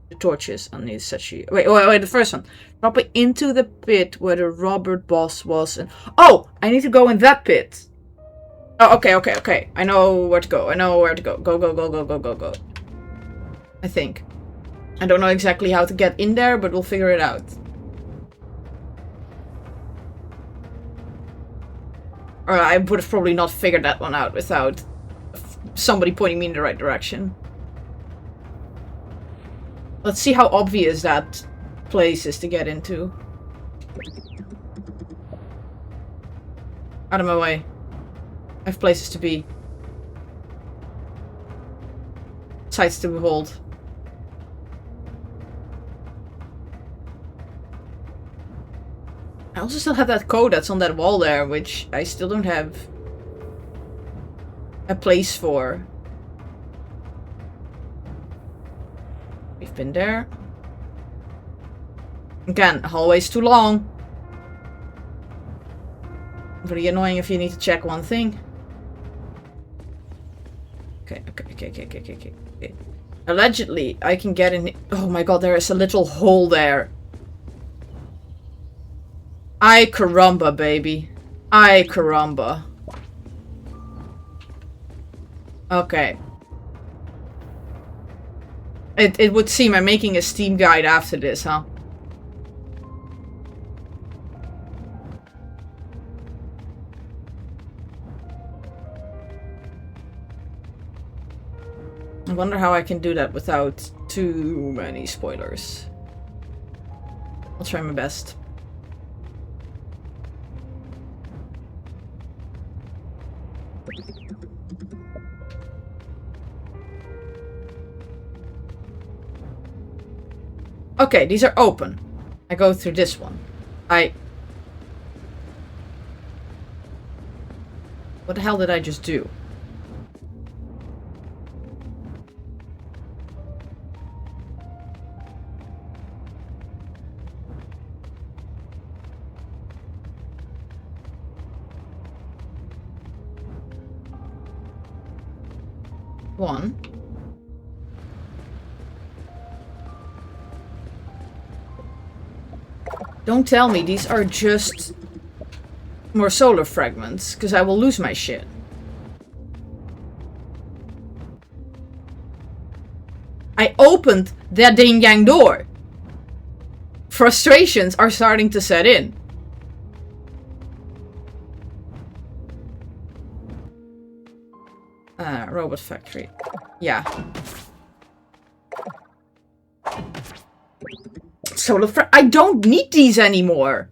The torches on the statue. Wait, the first one. Dropping into the pit where the Robert boss was in... Oh! I need to go in that pit. Oh, okay. I know where to go. Go. I think. I don't know exactly how to get in there, but we'll figure it out. Or I would have probably not figured that one out without somebody pointing me in the right direction. Let's see how obvious that place is to get into. Out of my way. I have places to be. Sights to behold. I also still have that code that's on that wall there, which I still don't have a place for. We've been there. Again, hallway's too long. Pretty annoying if you need to check one thing. Okay. Allegedly, I can get in. Oh my god, there is a little hole there. Ay caramba, baby. Ay caramba. Okay. It would seem I'm making a Steam guide after this, huh? I wonder how I can do that without too many spoilers. I'll try my best. Okay, these are open. I go through this one. What the hell did I just do? One. Don't tell me these are just more solar fragments, because I will lose my shit. I opened that ding yang door. Frustrations are starting to set in. Robot factory. Yeah. I don't need these anymore.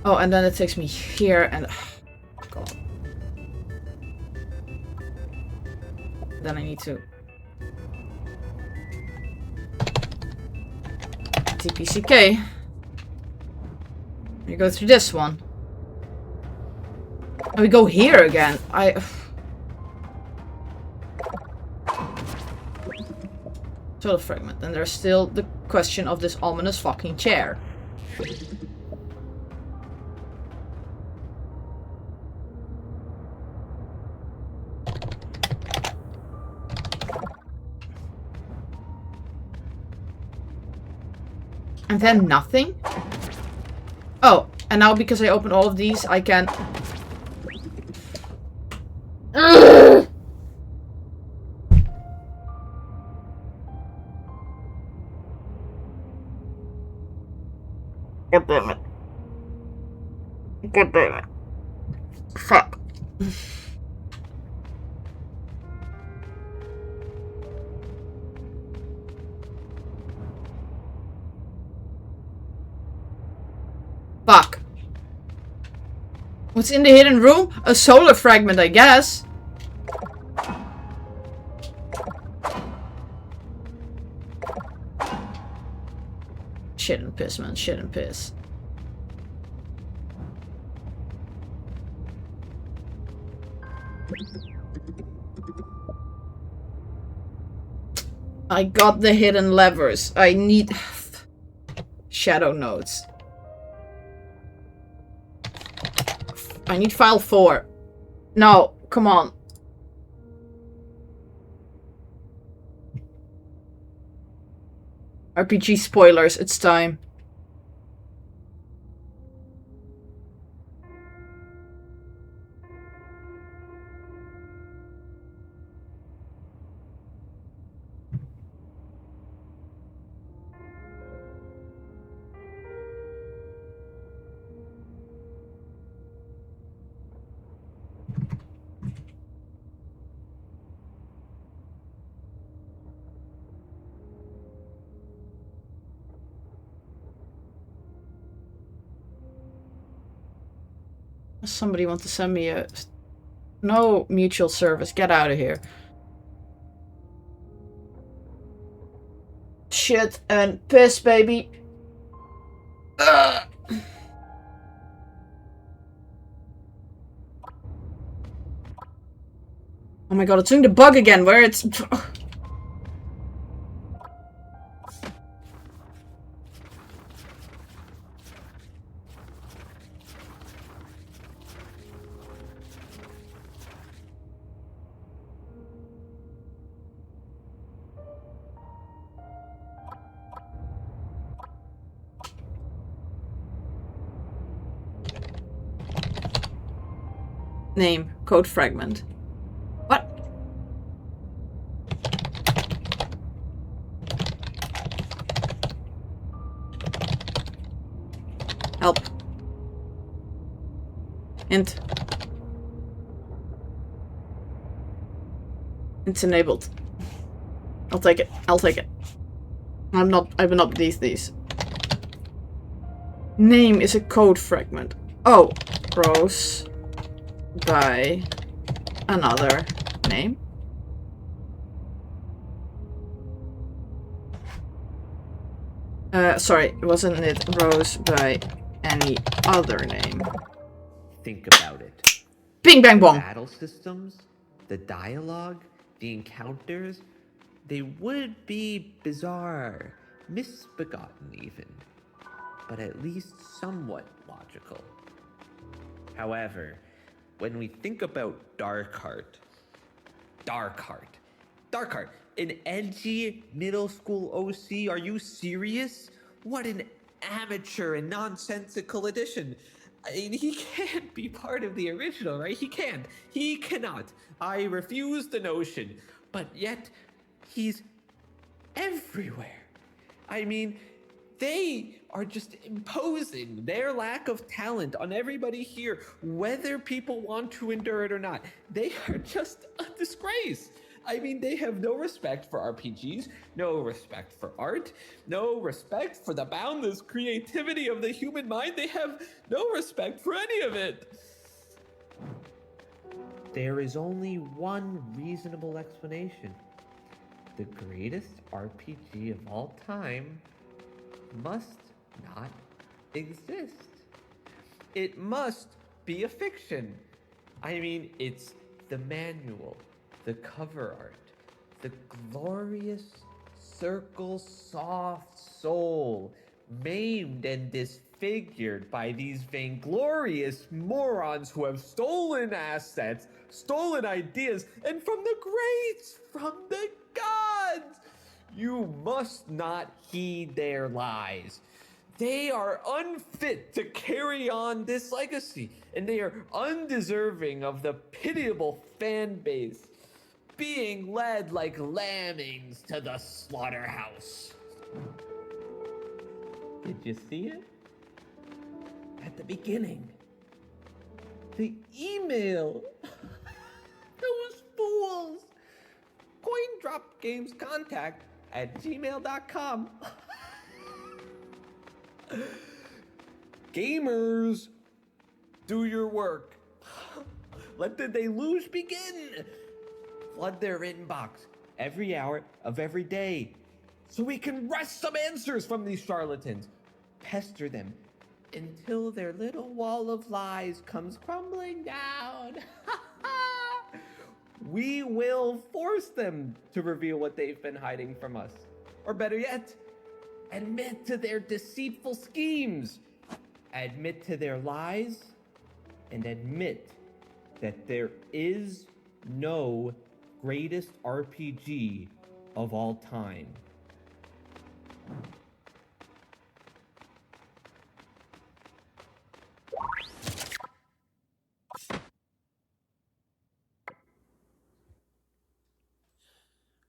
Oh, and then it takes me here and... God. Then I need to... TPCK. We go through this one. And we go here again. Solar fragment. And there's still the question of this ominous fucking chair. And then nothing? Oh, and now because I opened all of these, I can... Ugh! God damn it. God damn it. Fuck. Fuck. What's in the hidden room? A solar fragment, I guess. Shit and piss, man. Shit and piss. I got the hidden levers. I need... Shadow nodes. I need file 4. No, come on. RPG spoilers, it's time. Somebody want to send me a... No mutual service. Get out of here. Shit and piss, baby. Ugh. Oh my god, it's doing the bug again where it's... Name, code fragment. What? Help. Int. It's enabled. I'll take it. I'll take it. I will not these. Name is a code fragment. Oh. Rose. By another name. Sorry, wasn't it Rose by any other name? Think about it. Bing bang bong! Battle systems, the dialogue, the encounters, they would be bizarre, misbegotten even, but at least somewhat logical. However, when we think about Darkheart, an edgy middle school OC, are you serious? What an amateur and nonsensical addition. I mean, he can't be part of the original, right? He can't. He cannot. I refuse the notion. But yet, he's everywhere. I mean, they are just imposing their lack of talent on everybody here, whether people want to endure it or not. They are just a disgrace. I mean, they have no respect for RPGs, no respect for art, no respect for the boundless creativity of the human mind. They have no respect for any of it. There is only one reasonable explanation. The greatest RPG of all time must not exist. It must be a fiction. I mean, it's the manual, the cover art, the glorious circle soft soul, maimed and disfigured by these vainglorious morons who have stolen assets, stolen ideas, and from the greats, from the gods. You must not heed their lies. They are unfit to carry on this legacy, and they are undeserving of the pitiable fan base, being led like lambings to the slaughterhouse. Did you see it? At the beginning. The email. Those fools. CoindropGamesContact@gmail.com. Gamers, do your work. Let the deluge begin. Flood their inbox every hour of every day so we can wrest some answers from these charlatans. Pester them until their little wall of lies comes crumbling down. We will force them to reveal what they've been hiding from us. Or better yet, admit to their deceitful schemes. Admit to their lies, and admit that there is no greatest RPG of all time.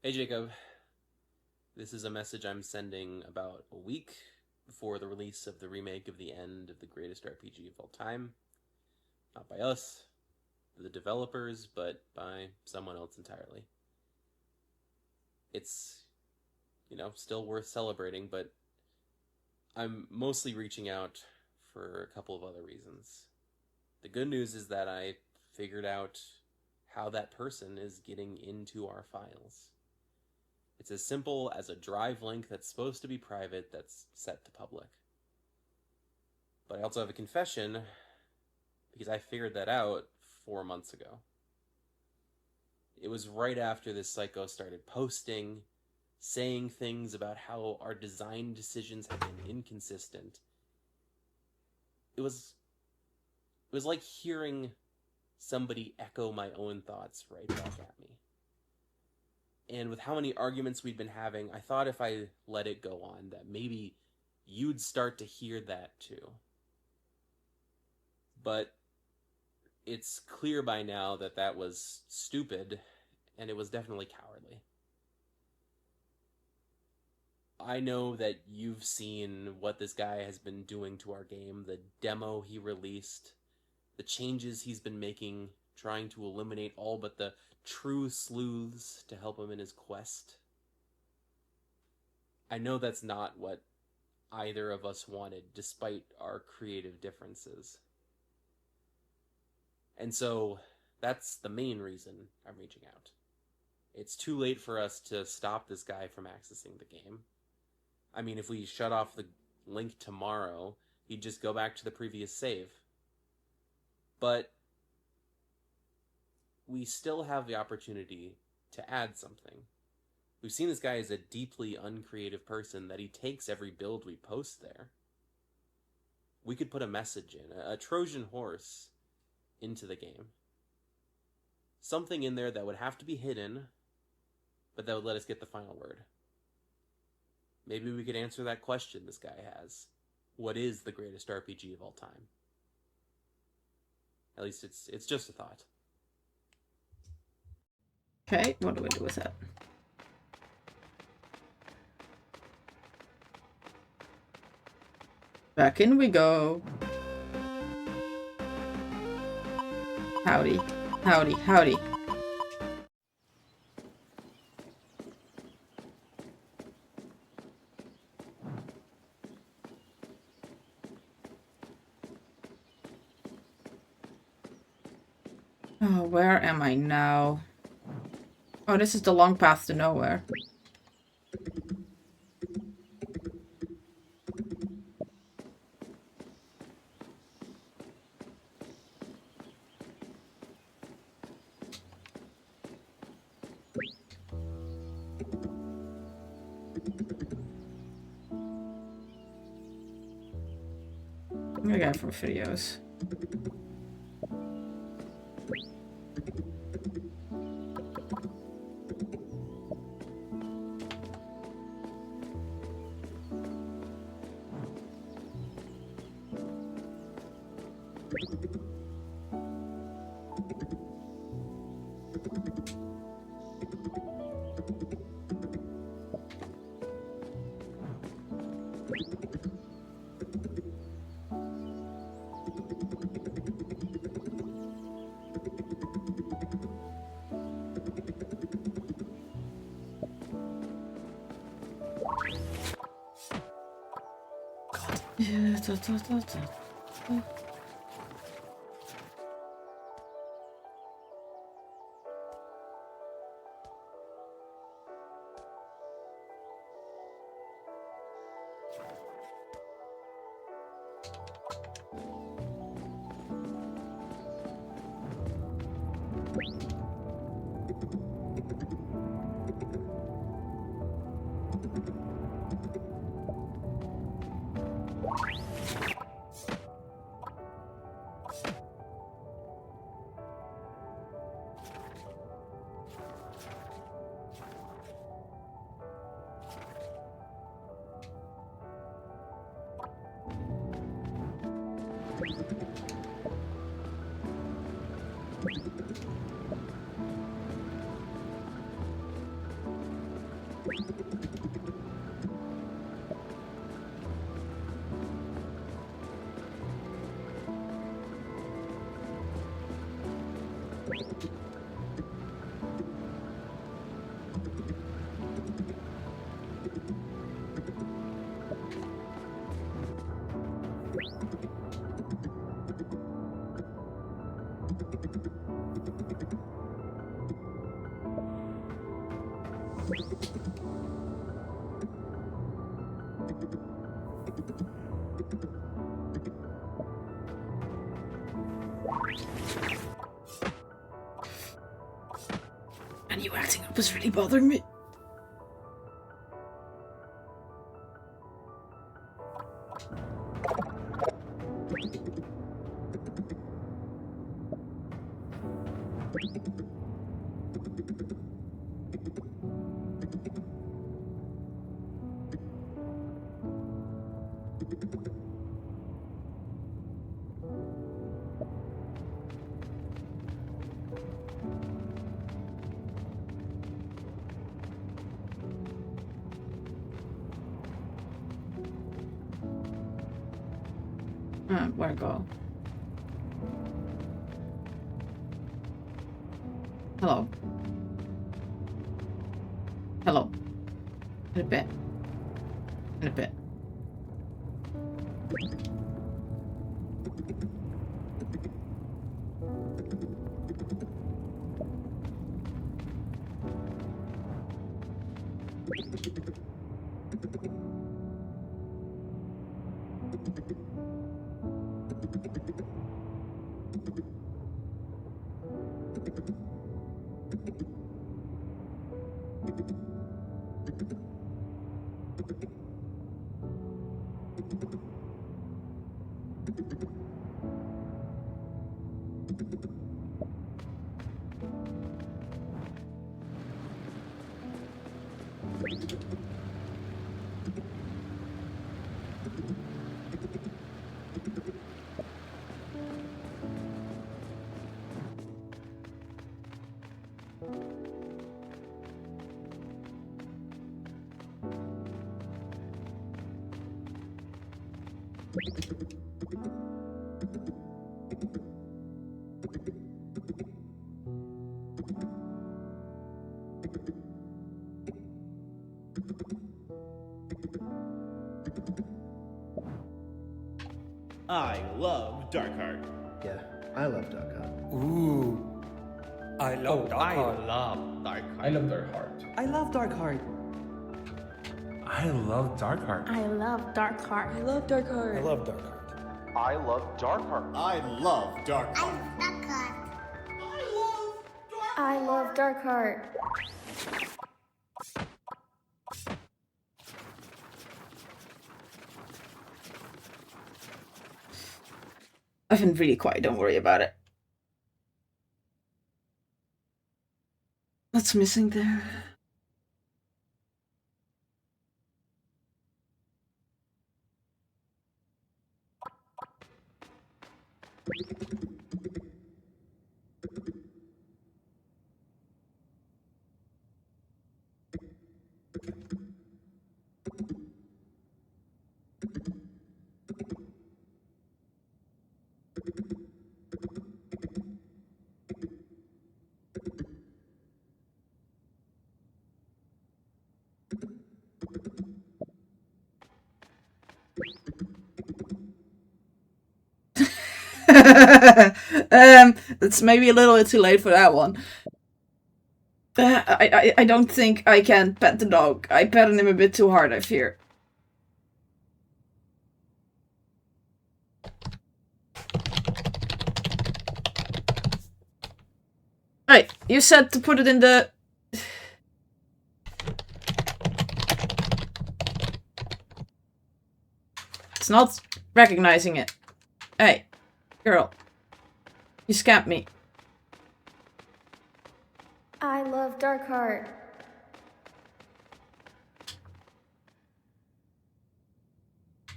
Hey Jacob, this is a message I'm sending about a week before the release of the remake of the end of the greatest RPG of all time. Not by us, the developers, but by someone else entirely. It's, still worth celebrating, but I'm mostly reaching out for a couple of other reasons. The good news is that I figured out how that person is getting into our files. It's as simple as a drive link that's supposed to be private that's set to public. But I also have a confession because I figured that out 4 months ago. It was right after this psycho started posting, saying things about how our design decisions have been inconsistent. It was like hearing somebody echo my own thoughts right back at me. And with how many arguments we'd been having, I thought if I let it go on, that maybe you'd start to hear that too. But it's clear by now that that was stupid, and it was definitely cowardly. I know that you've seen what this guy has been doing to our game, the demo he released, the changes he's been making, trying to eliminate all but the true sleuths to help him in his quest. I know that's not what either of us wanted, despite our creative differences. And so that's the main reason I'm reaching out. It's too late for us to stop this guy from accessing the game. I mean, if we shut off the link tomorrow, he'd just go back to the previous save. But we still have the opportunity to add something. We've seen this guy as a deeply uncreative person, that he takes every build we post there. We could put a message in, a Trojan horse, into the game. Something in there that would have to be hidden, but that would let us get the final word. Maybe we could answer that question this guy has. What is the greatest RPG of all time? At least it's just a thought. Okay, what do I do with that? Back in we go. Howdy. Howdy, howdy. Oh, where am I now? Oh, this is the long path to nowhere. I got it from videos. And you acting up is really bothering me. Where to go? Hello. Hello. In a bit. In a bit. I love Darkheart. Yeah, I love Duck Hunt. Ooh. I love Darkheart. love Dark I love their heart. I love Darkheart. I love Darkheart. I love Darkheart. I love Darkheart. I love Darkheart. I love Darkheart. I love Darkheart. I love Darkheart. I've been really quiet, don't worry about it. What's missing there? It's maybe a little bit too late for that one. I don't think I can pet the dog. I petted him a bit too hard, I fear. Right, you said to put it in the... It's not recognizing it. Hey, girl. You scammed me. I love Darkheart.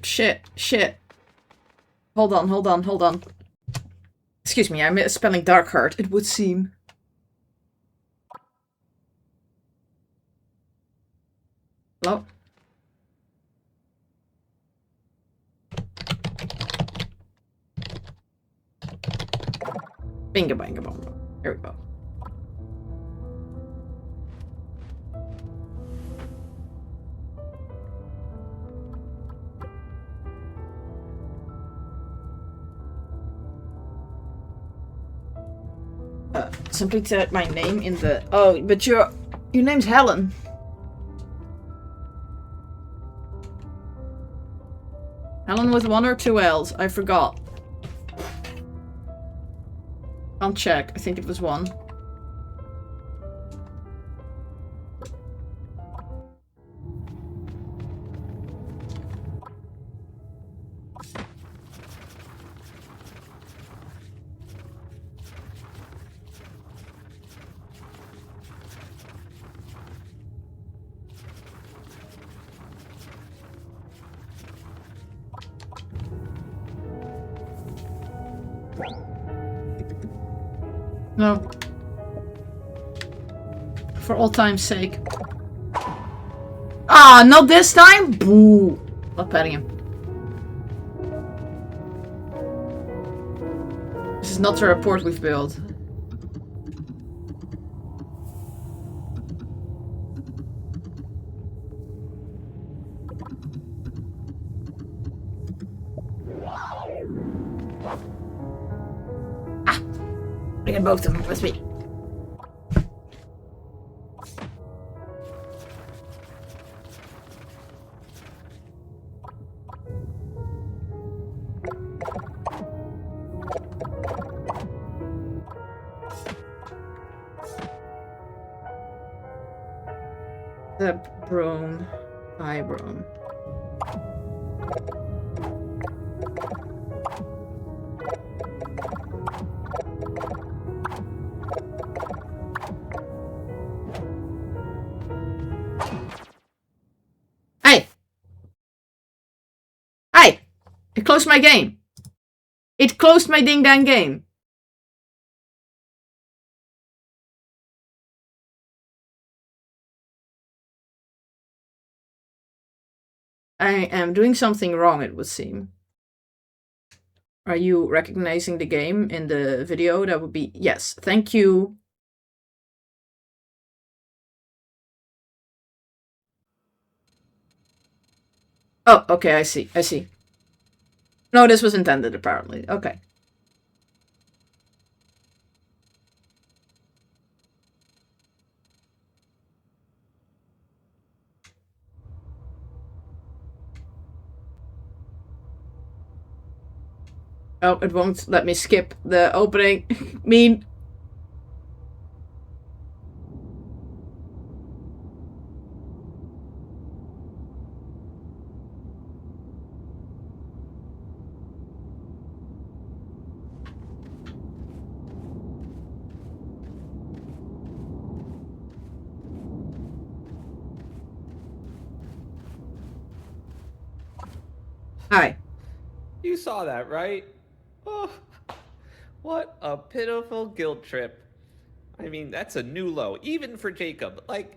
Shit. Hold on. Excuse me, I'm spelling Darkheart, it would seem. Hello? Bingo bango bongo. Here we go. Simply type my name in the... Oh, but your name's Helen. Helen with 1 or 2 L's. I forgot. I'll check. I think it was 1. No. For all time's sake. Ah, not this time? Boo. Not petting him. This is not the report we've built. Bring both of them with me. The broom. Hi, broom. Hey! Hey! It closed my game. It closed my ding dang game. I am doing something wrong, it would seem. Are you recognizing the game in the video? That would be yes. Thank you. Oh, okay, I see. I see. No, this was intended, apparently. Okay. Oh, it won't let me skip the opening. Mean. Hi. You saw that, right? Oh, what a pitiful guilt trip. I mean, that's a new low, even for Jacob. Like,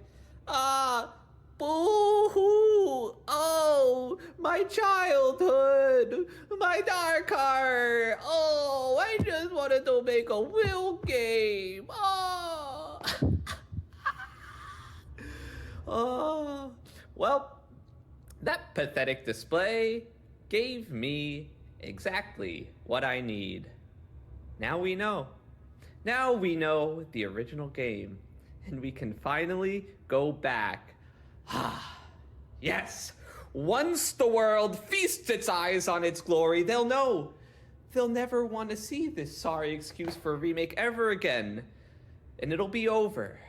boo-hoo! Oh, my childhood! My dark heart! Oh, I just wanted to make a will game! Oh! Oh, well, that pathetic display gave me exactly what I need. Now we know. Now we know the original game, and we can finally go back. Yes! Once the world feasts its eyes on its glory, they'll know. They'll never want to see this sorry excuse for a remake ever again, and it'll be over.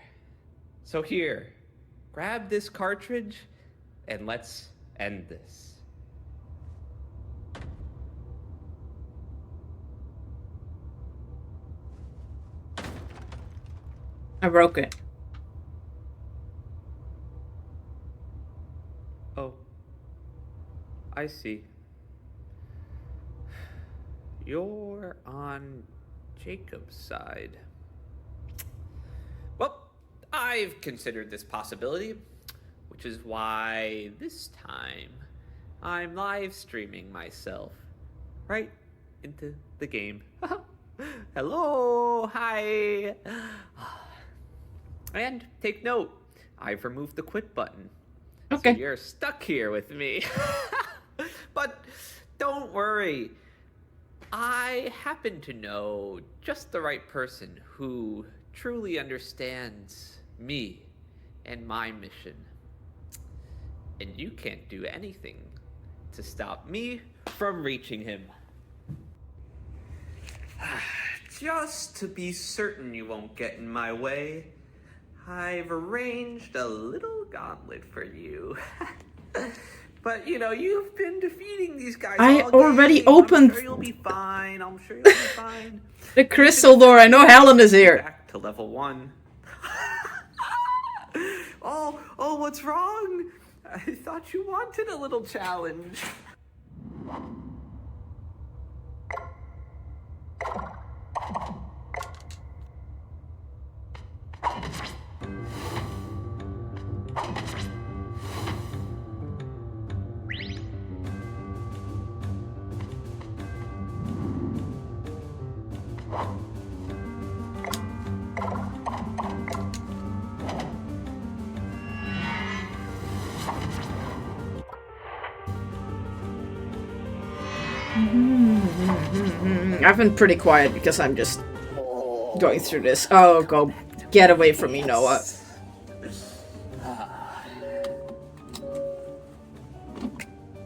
So here, grab this cartridge, and let's end this. I broke it. Oh, I see. You're on Jacob's side. Well, I've considered this possibility, which is why this time I'm live streaming myself right into the game. Hello, hi. And take note, I've removed the quit button. Okay. So you're stuck here with me. But don't worry. I happen to know just the right person who truly understands me and my mission. And you can't do anything to stop me from reaching him. just to be certain you won't get in my way, I've arranged a little gauntlet for you. But, you know, you've been defeating these guys I all already game. opened I'm sure you'll be fine. I'm sure you'll be fine. the crystal door. I know Helen is here. Back to level 1. Oh, what's wrong? I thought you wanted a little challenge. I've been pretty quiet because I'm just going through this. Oh, go get away from me, Noah.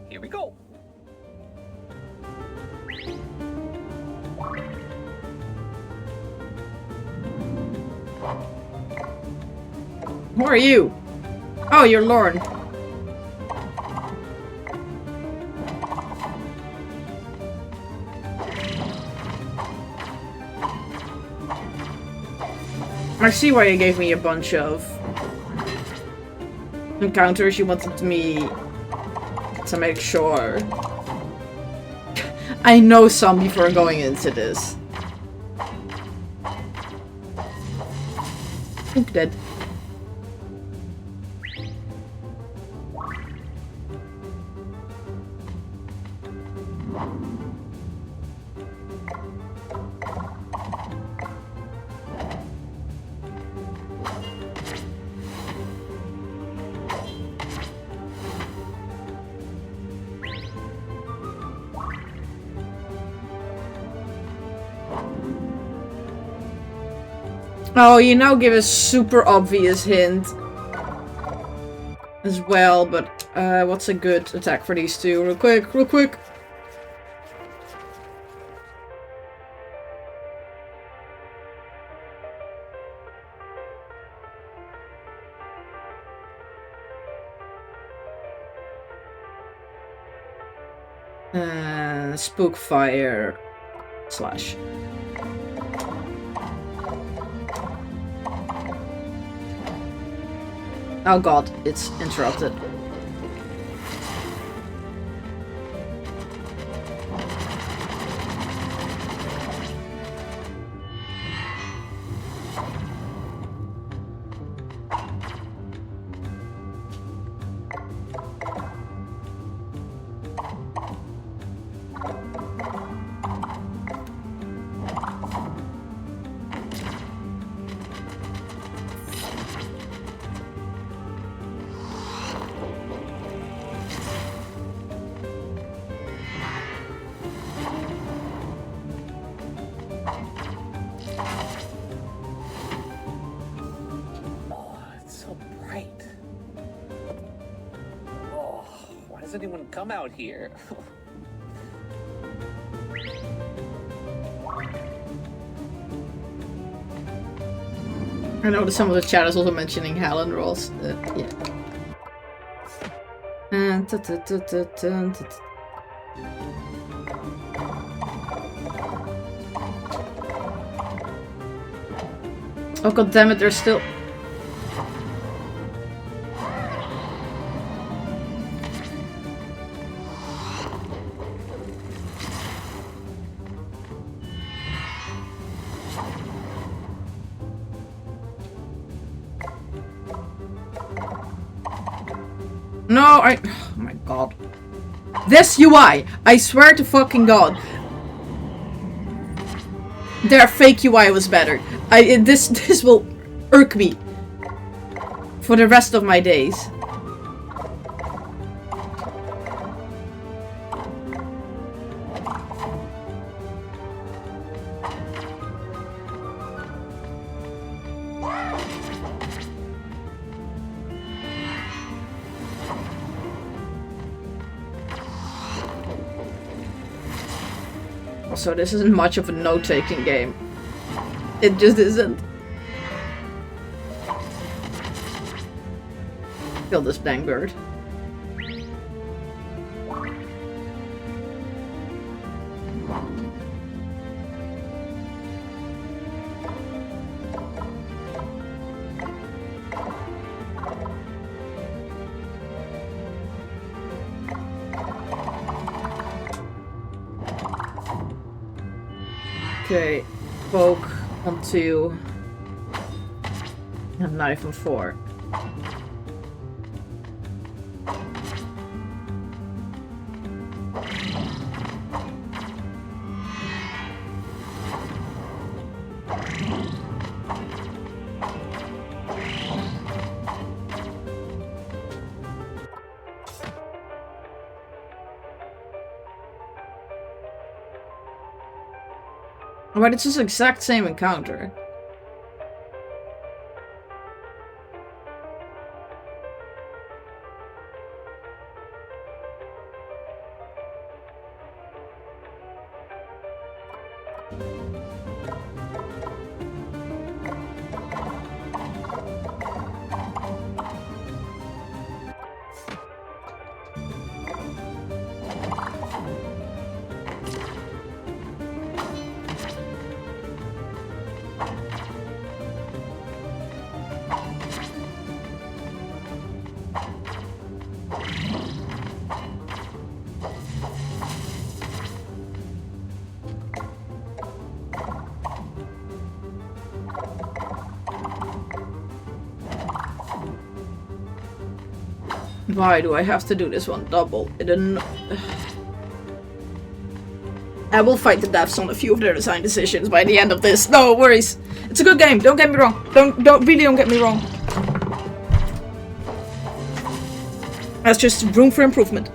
Here we go. Who are you? Oh, you're Lorne. I see why you gave me a bunch of encounters. You wanted me to make sure I know some before going into this. Oop, dead. Oh, you now give a super obvious hint as well, but what's a good attack for these two? Real quick. Spookfire slash. Oh god, it's interrupted. Does anyone come out here? I know that some of the chat is also mentioning Helen rolls. Yeah. Oh god damn it, there's still... No, oh my god. This UI! I swear to fucking god. Their fake UI was better. This will irk me for the rest of my days. Also, this isn't much of a note-taking game. It just isn't. Kill this dang bird. Okay, poke on 2 and knife on 4. But it's just the exact same encounter. Why do I have to do this one double? I will fight the devs on a few of their design decisions by the end of this. No worries. It's a good game. Don't get me wrong. Don't get me wrong. That's just room for improvement.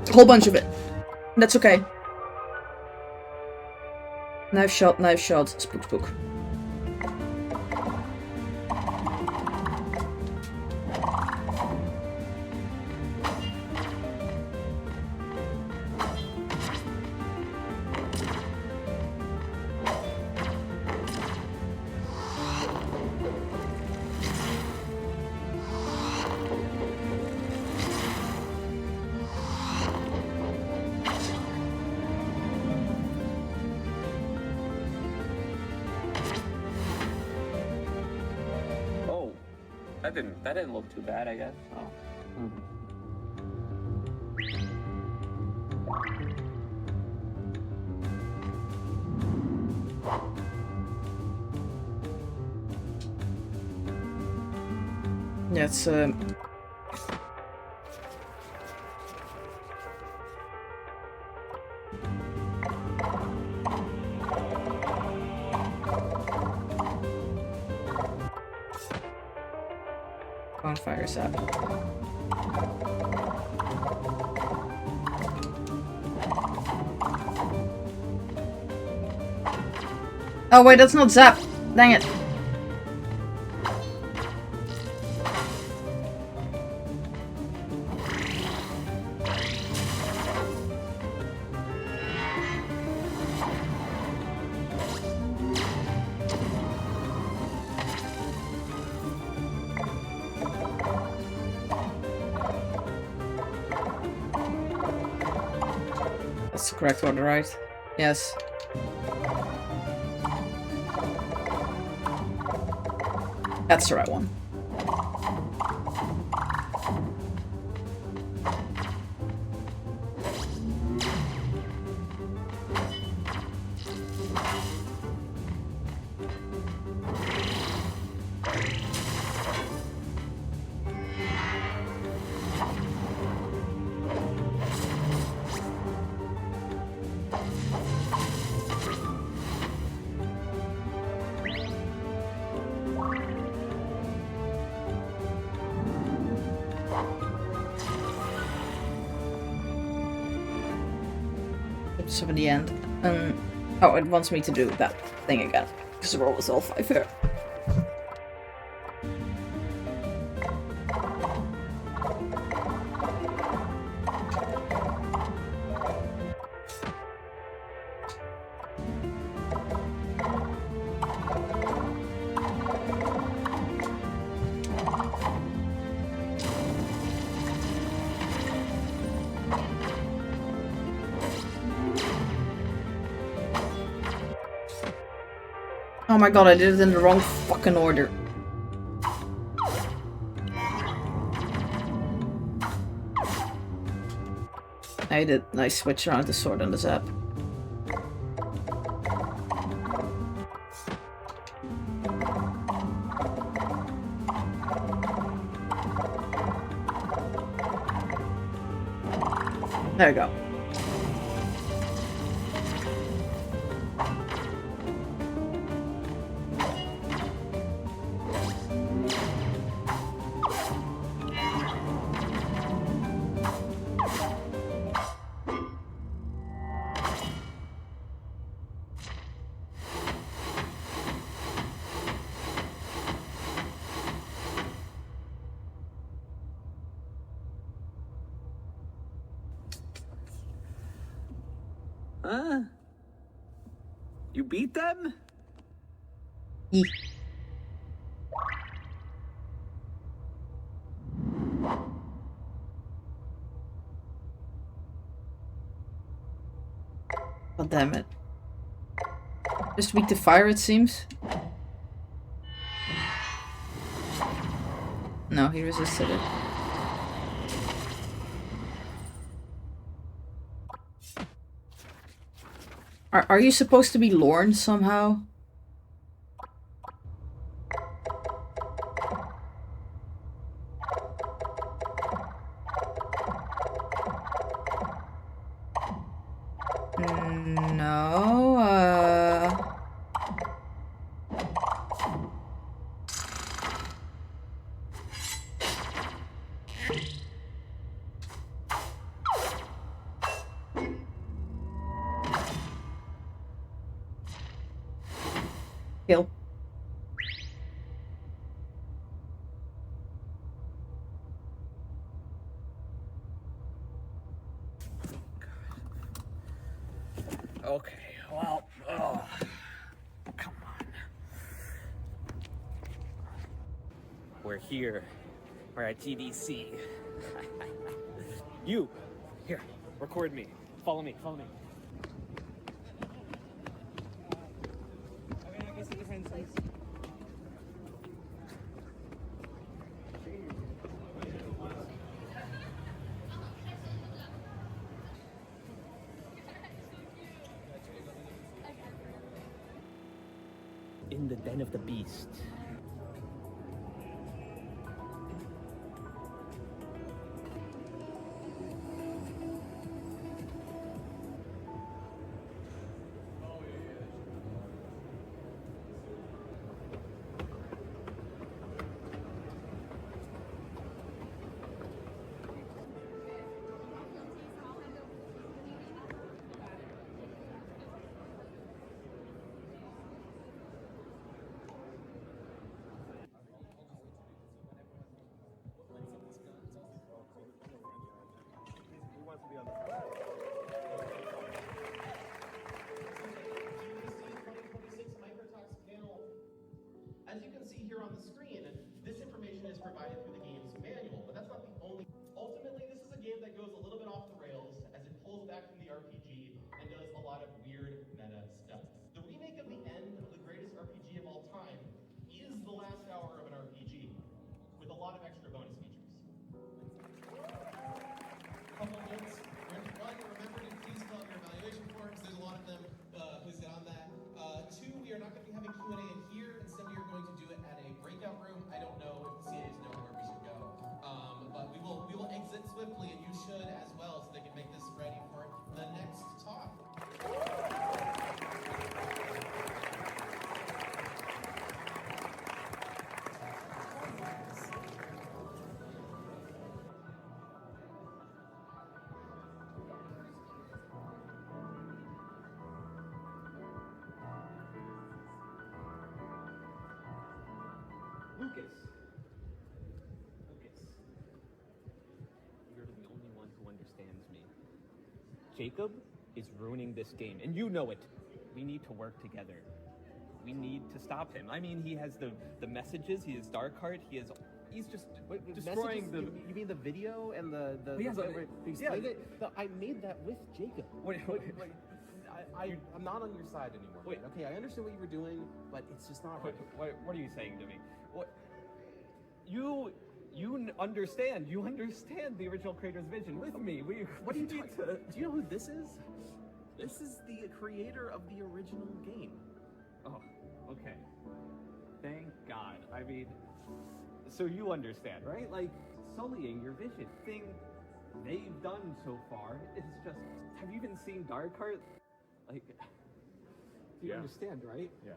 A whole bunch of it. That's okay. Knife shot, spook, spook. That didn't look too bad, I guess. Oh. Yeah, it's bonfire sap. Oh wait, that's not zap. Dang it. That's the correct order, right? Yes. That's the right one. So in the end, oh, it wants me to do that thing again, because the roll was all 5 here. Oh my god, I did it in the wrong fucking order. I switched around the sword on the zap. There we go. Huh? You beat them? God damn it. Just weak to fire, it seems. No, he resisted it. Are you supposed to be Lorne somehow? No, Kill. Okay, well, come on. We're here. We're at GDC. You, here, record me. Follow me, follow me. In the den of the beast. As you can see here on the screen, this information is provided through the game's manual, but that's not the only. Ultimately, this is a game that goes a little bit off the rails as it pulls back from the RPG and does a lot of weird meta stuff. The remake of the end of the greatest RPG of all time is the last hour of an RPG, with a lot of extra bonus features. Couple notes. One, remember to please fill out your evaluation forms. There's a lot of them. Please get on that. Two, we are not going to be having Q&A in here. Instead, we are going to do it at a breakout room. I don't know if the CAs know where we should go, but we will exit swiftly, and you should as well, so they can make this ready for the next talk. Lucas. You're the only one who understands me. Jacob is ruining this game, and you know it. We need to work together. We need to stop him. I mean, he has the messages, he has Darkheart, he's just destroying the... You mean the video and the yeah, I made that with Jacob. Wait. I'm not on your side anymore. Wait. Man. Okay, I understand what you were doing, but it's just not right. What are you saying to me? What? You understand. You understand the original creator's vision with me. What are you talking about? Do you know who this is? This is the creator of the original game. Oh, okay. Thank God. I mean, so you understand, right? Like, sullying your vision. Thing they've done so far is just... Have you even seen Dark Heart? Like, you understand, right? Yeah.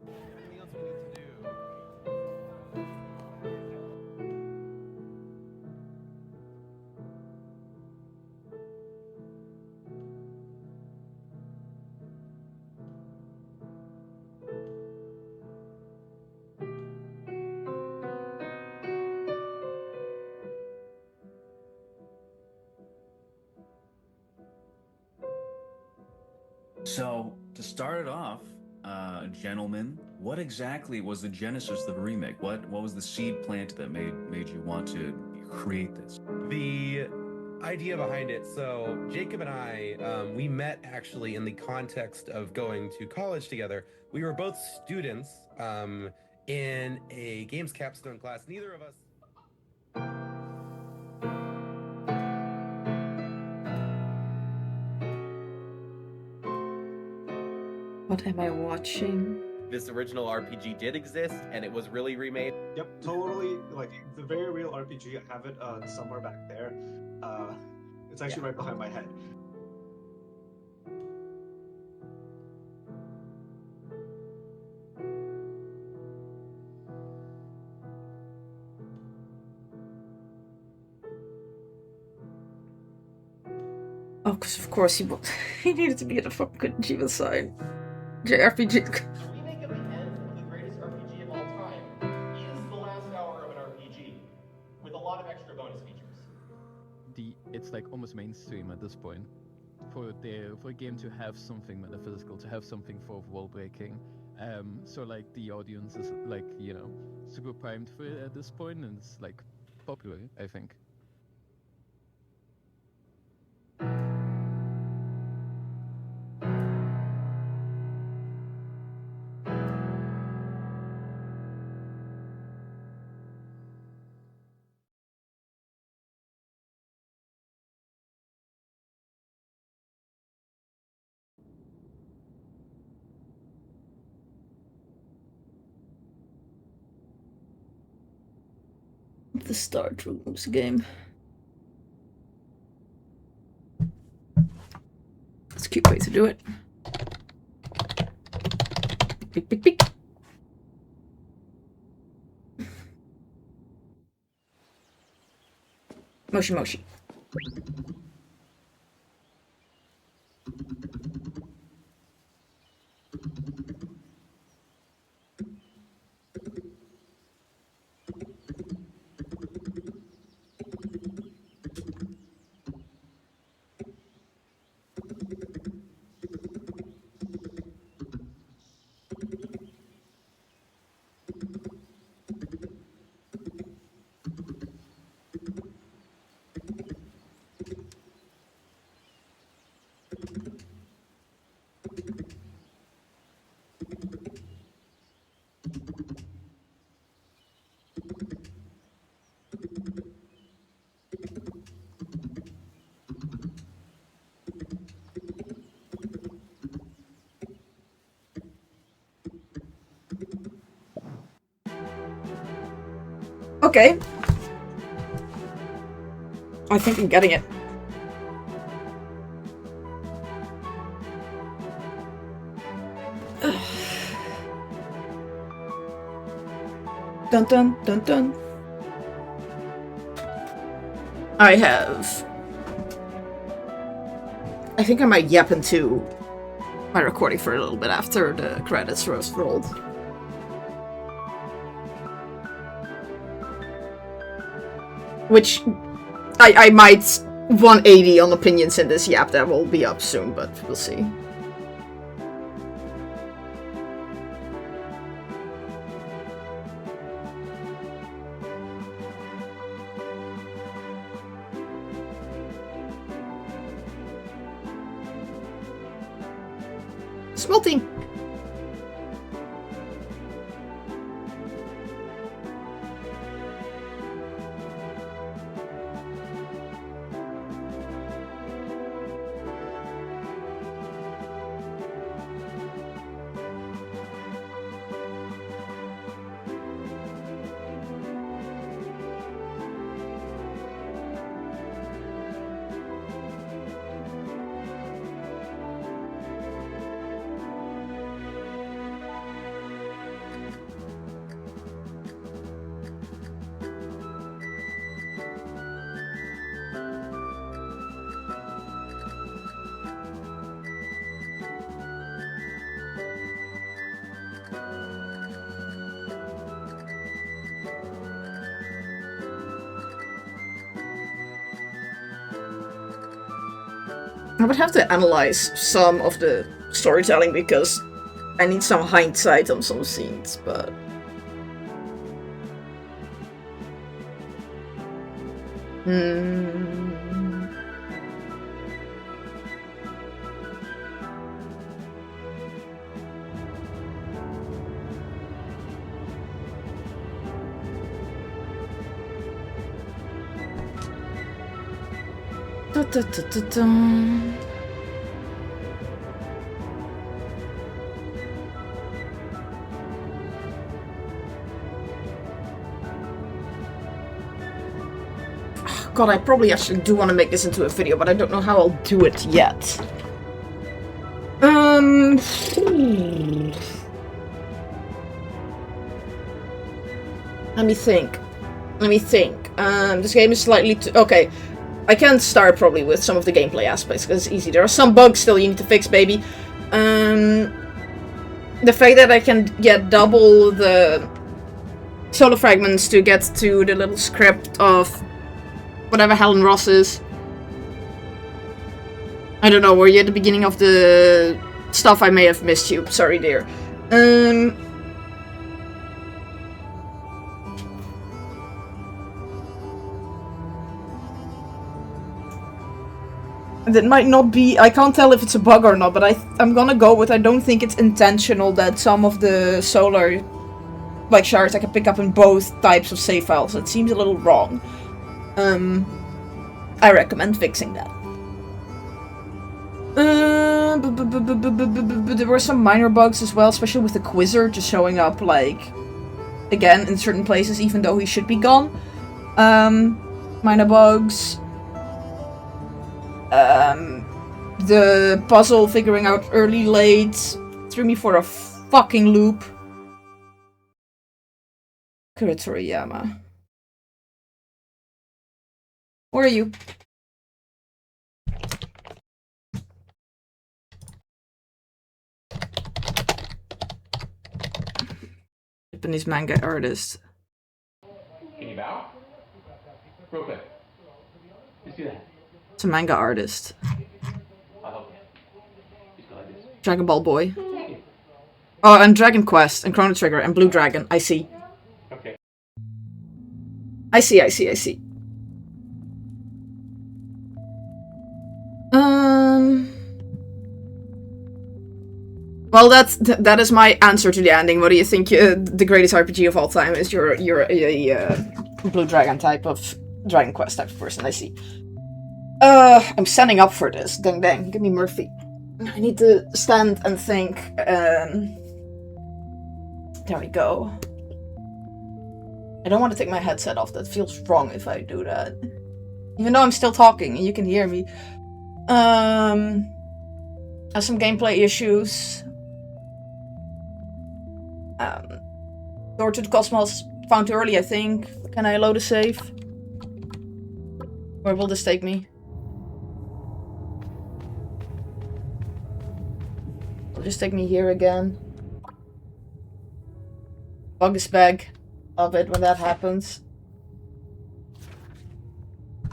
Anything else we need to do? So, to start it off, gentlemen, what exactly was the genesis of the remake? What was the seed planted that made you want to create this? The idea behind it. So Jacob and I, we met actually in the context of going to college together. We were both students in a games capstone class. Neither of us. What am I watching? This original RPG did exist, and it was really remade. Yep, totally. Like, it's a very real RPG. I have it somewhere back there. It's actually right behind my head. Oh, because of course he needed to be in a fucking Jiva sign. JRPG. The remake of the end of the greatest RPG of all time is the last hour of an RPG, with a lot of extra bonus features. It's like almost mainstream at this point for a game to have something metaphysical, to have something for wall breaking. So like the audience is like, you know, super primed for it at this point, and it's like popular, I think. The Start Rooms game. That's a cute way to do it. Pick, pick, pick. Moshi moshi. Okay. I think I'm getting it. Dun dun dun dun. I think I might yap into my recording for a little bit after the credits rolled. Which I might 180 on opinions in this yap. That will be up soon, but we'll see. Small team. I would have to analyze some of the storytelling because I need some hindsight on some scenes, but... God, I probably actually do want to make this into a video, but I don't know how I'll do it yet. Let me think. This game is slightly too... Okay. I can start probably with some of the gameplay aspects, because it's easy. There are some bugs still you need to fix, baby. The fact that I can get double the solo fragments to get to the little script of whatever Helen Ross is. I don't know, were you at the beginning of the stuff? I may have missed you. Sorry, dear. That might not be... I can't tell if it's a bug or not, but I'm gonna go with I don't think it's intentional that some of the solar like shards I can pick up in both types of save files. It seems a little wrong. I recommend fixing that. There were some minor bugs as well, especially with the Quizzer just showing up, like, again, in certain places, even though he should be gone. Minor bugs. The puzzle figuring out early late threw me for a fucking loop. Kuritoriyama. Where are you? Japanese manga artist. Can you bow? Real quick. Just do that. It's a manga artist. I'll help you. Just go like this. Dragon Ball Boy. Oh, and Dragon Quest, and Chrono Trigger, and Blue Dragon. I see. Okay. I see. Well, that is my answer to the ending. What do you think the greatest RPG of all time is? You're a Blue Dragon type of Dragon Quest type of person. I see. I'm standing up for this. Dang, give me Murphy. I need to stand and think. There we go. I don't want to take my headset off. That feels wrong if I do that. Even though I'm still talking and you can hear me. Has some gameplay issues. Door to the Cosmos found too early, I think. Can I load a save? Where will this take me? Will just take me here again. Bug is back. Love it when that happens.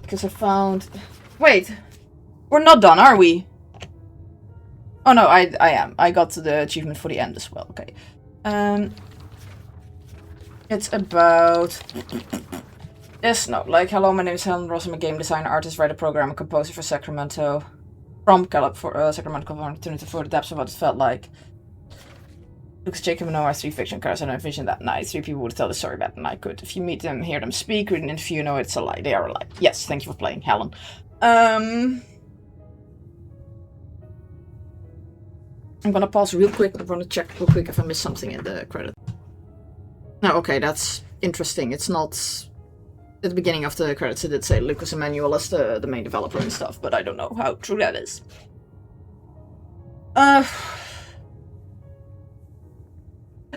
Because I found... Wait! We're not done, are we? Oh no, I am. I got the achievement for the end as well. Okay. It's about... Yes, no. Like, hello, my name is Helen Ross. I'm a game designer, artist, writer, programmer, composer for Sacramento. From Sacramento, California, to for the depths of what it felt like. Lucas, Jacob, and Noah are 3 fiction characters, and I envisioned that night 3 people would tell the story better than I could. If you meet them, hear them speak, read an interview, you know it's a lie. They are a lie. Yes, thank you for playing, Helen. I'm gonna pause real quick. I'm gonna check real quick if I missed something in the credit. No, okay, that's interesting. It's not... At the beginning of the credits it did say Lucas Emmanuel as the main developer and stuff, but I don't know how true that is.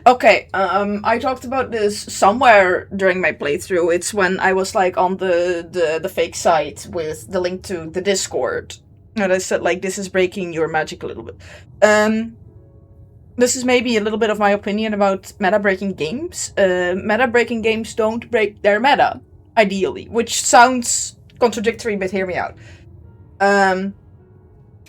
Okay, I talked about this somewhere during my playthrough. It's when I was like on the fake site with the link to the Discord. And I said like, this is breaking your magic a little bit. This is maybe a little bit of my opinion about meta-breaking games. Meta-breaking games don't break their meta, ideally. Which sounds contradictory, but hear me out.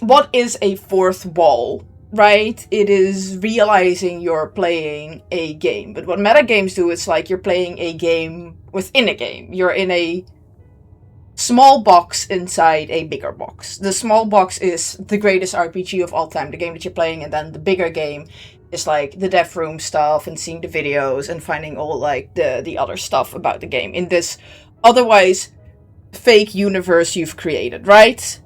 What is a fourth wall? Right? It is realizing you're playing a game. But what meta games do is like you're playing a game within a game. You're in a small box inside a bigger box. The small box is the greatest RPG of all time, the game that you're playing, and then the bigger game is like the dev room stuff and seeing the videos and finding all like the other stuff about the game in this otherwise fake universe you've created, right?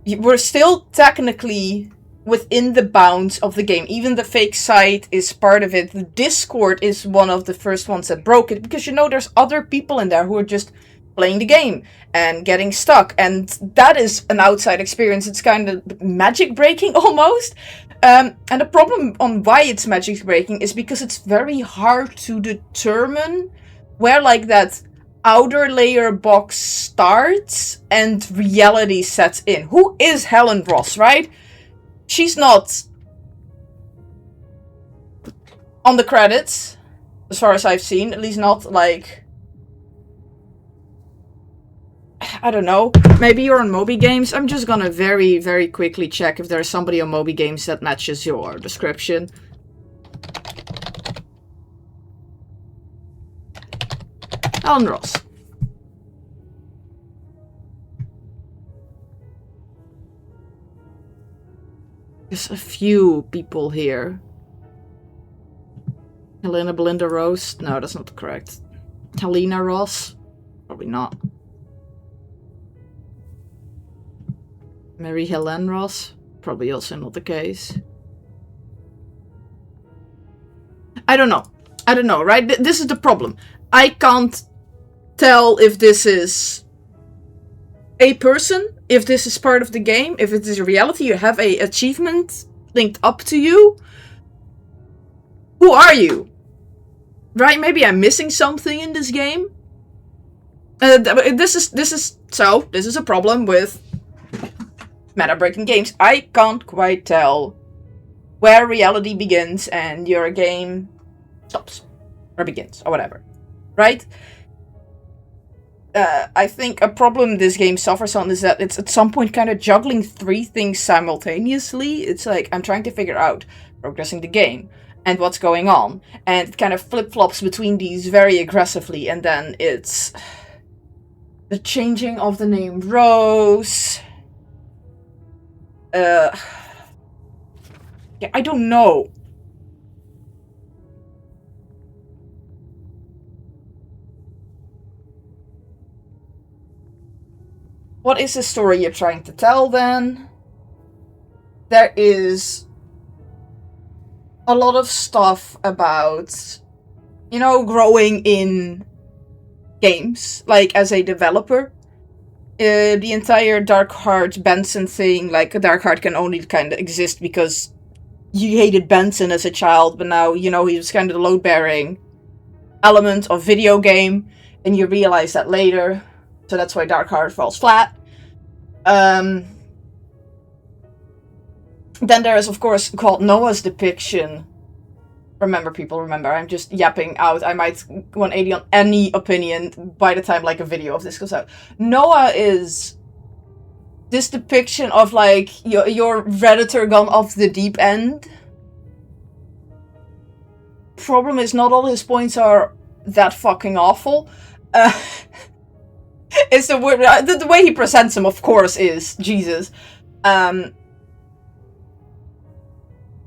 We're still technically within the bounds of the game. Even the fake site is part of it. The Discord is one of the first ones that broke it, because you know there's other people in there who are just playing the game and getting stuck, and that is an outside experience. It's kind of magic breaking almost. And the problem on why it's magic breaking is because it's very hard to determine where like that outer layer box starts and reality sets in. Who is Helen Ross, right? She's not on the credits, as far as I've seen. At least not, like... I don't know. Maybe you're on Moby Games. I'm just gonna very, very quickly check if there's somebody on Moby Games that matches your description. Helen Ross. There's a few people here. Helena Belinda Rose? No, that's not correct. Helena Ross? Probably not. Mary Helen Ross? Probably also not the case. I don't know. I don't know, right? This is the problem. I can't tell if this is a person, if this is part of the game, if it is a reality, you have a achievement linked up to you. Who are you? Right? Maybe I'm missing something in this game. This is a problem with meta-breaking games. I can't quite tell where reality begins and your game stops. Or begins, or whatever. Right? I think a problem this game suffers on is that it's at some point kind of juggling 3 things simultaneously. It's like, I'm trying to figure out progressing the game and what's going on. And it kind of flip-flops between these very aggressively. And then it's the changing of the name Rose. Yeah, I don't know. What is the story you're trying to tell then? There is a lot of stuff about, you know, growing in games, like as a developer. The entire Dark Heart Benson thing, like Dark Heart can only kind of exist because you hated Benson as a child, but now, you know, he was kind of the load-bearing element of video game, and you realize that later, so that's why Dark Heart falls flat. Then there is, of course, called Noah's depiction. Remember, people, remember, I'm just yapping out. I might 180 on any opinion by the time, like, a video of this goes out. Noah is this depiction of, like, your Redditor gone off the deep end. Problem is, not all his points are that fucking awful. It's the word, the way he presents them, of course, is Jesus.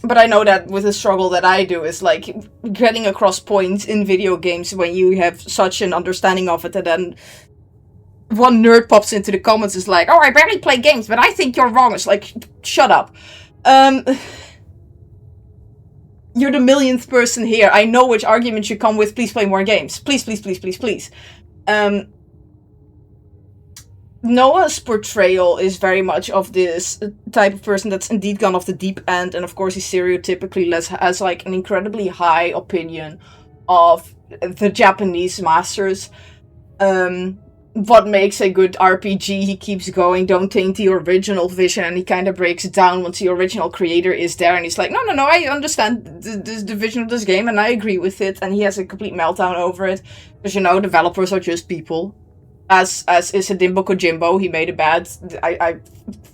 But I know that with the struggle that I do is like getting across points in video games when you have such an understanding of it, and then one nerd pops into the comments is like, "Oh, I barely play games, but I think you're wrong." It's like, shut up. You're the millionth person here. I know which argument you come with. Please play more games. Please, please, please, please, please. Noah's portrayal is very much of this type of person that's indeed gone off the deep end, and of course he stereotypically has like an incredibly high opinion of the Japanese masters. What makes a good RPG, he keeps going, don't taint the original vision, and he kind of breaks down once the original creator is there, and he's like, no, I understand the vision of this game, and I agree with it, and he has a complete meltdown over it, because, you know, developers are just people. As is Hidimbo Kojimbo, he made a bad... I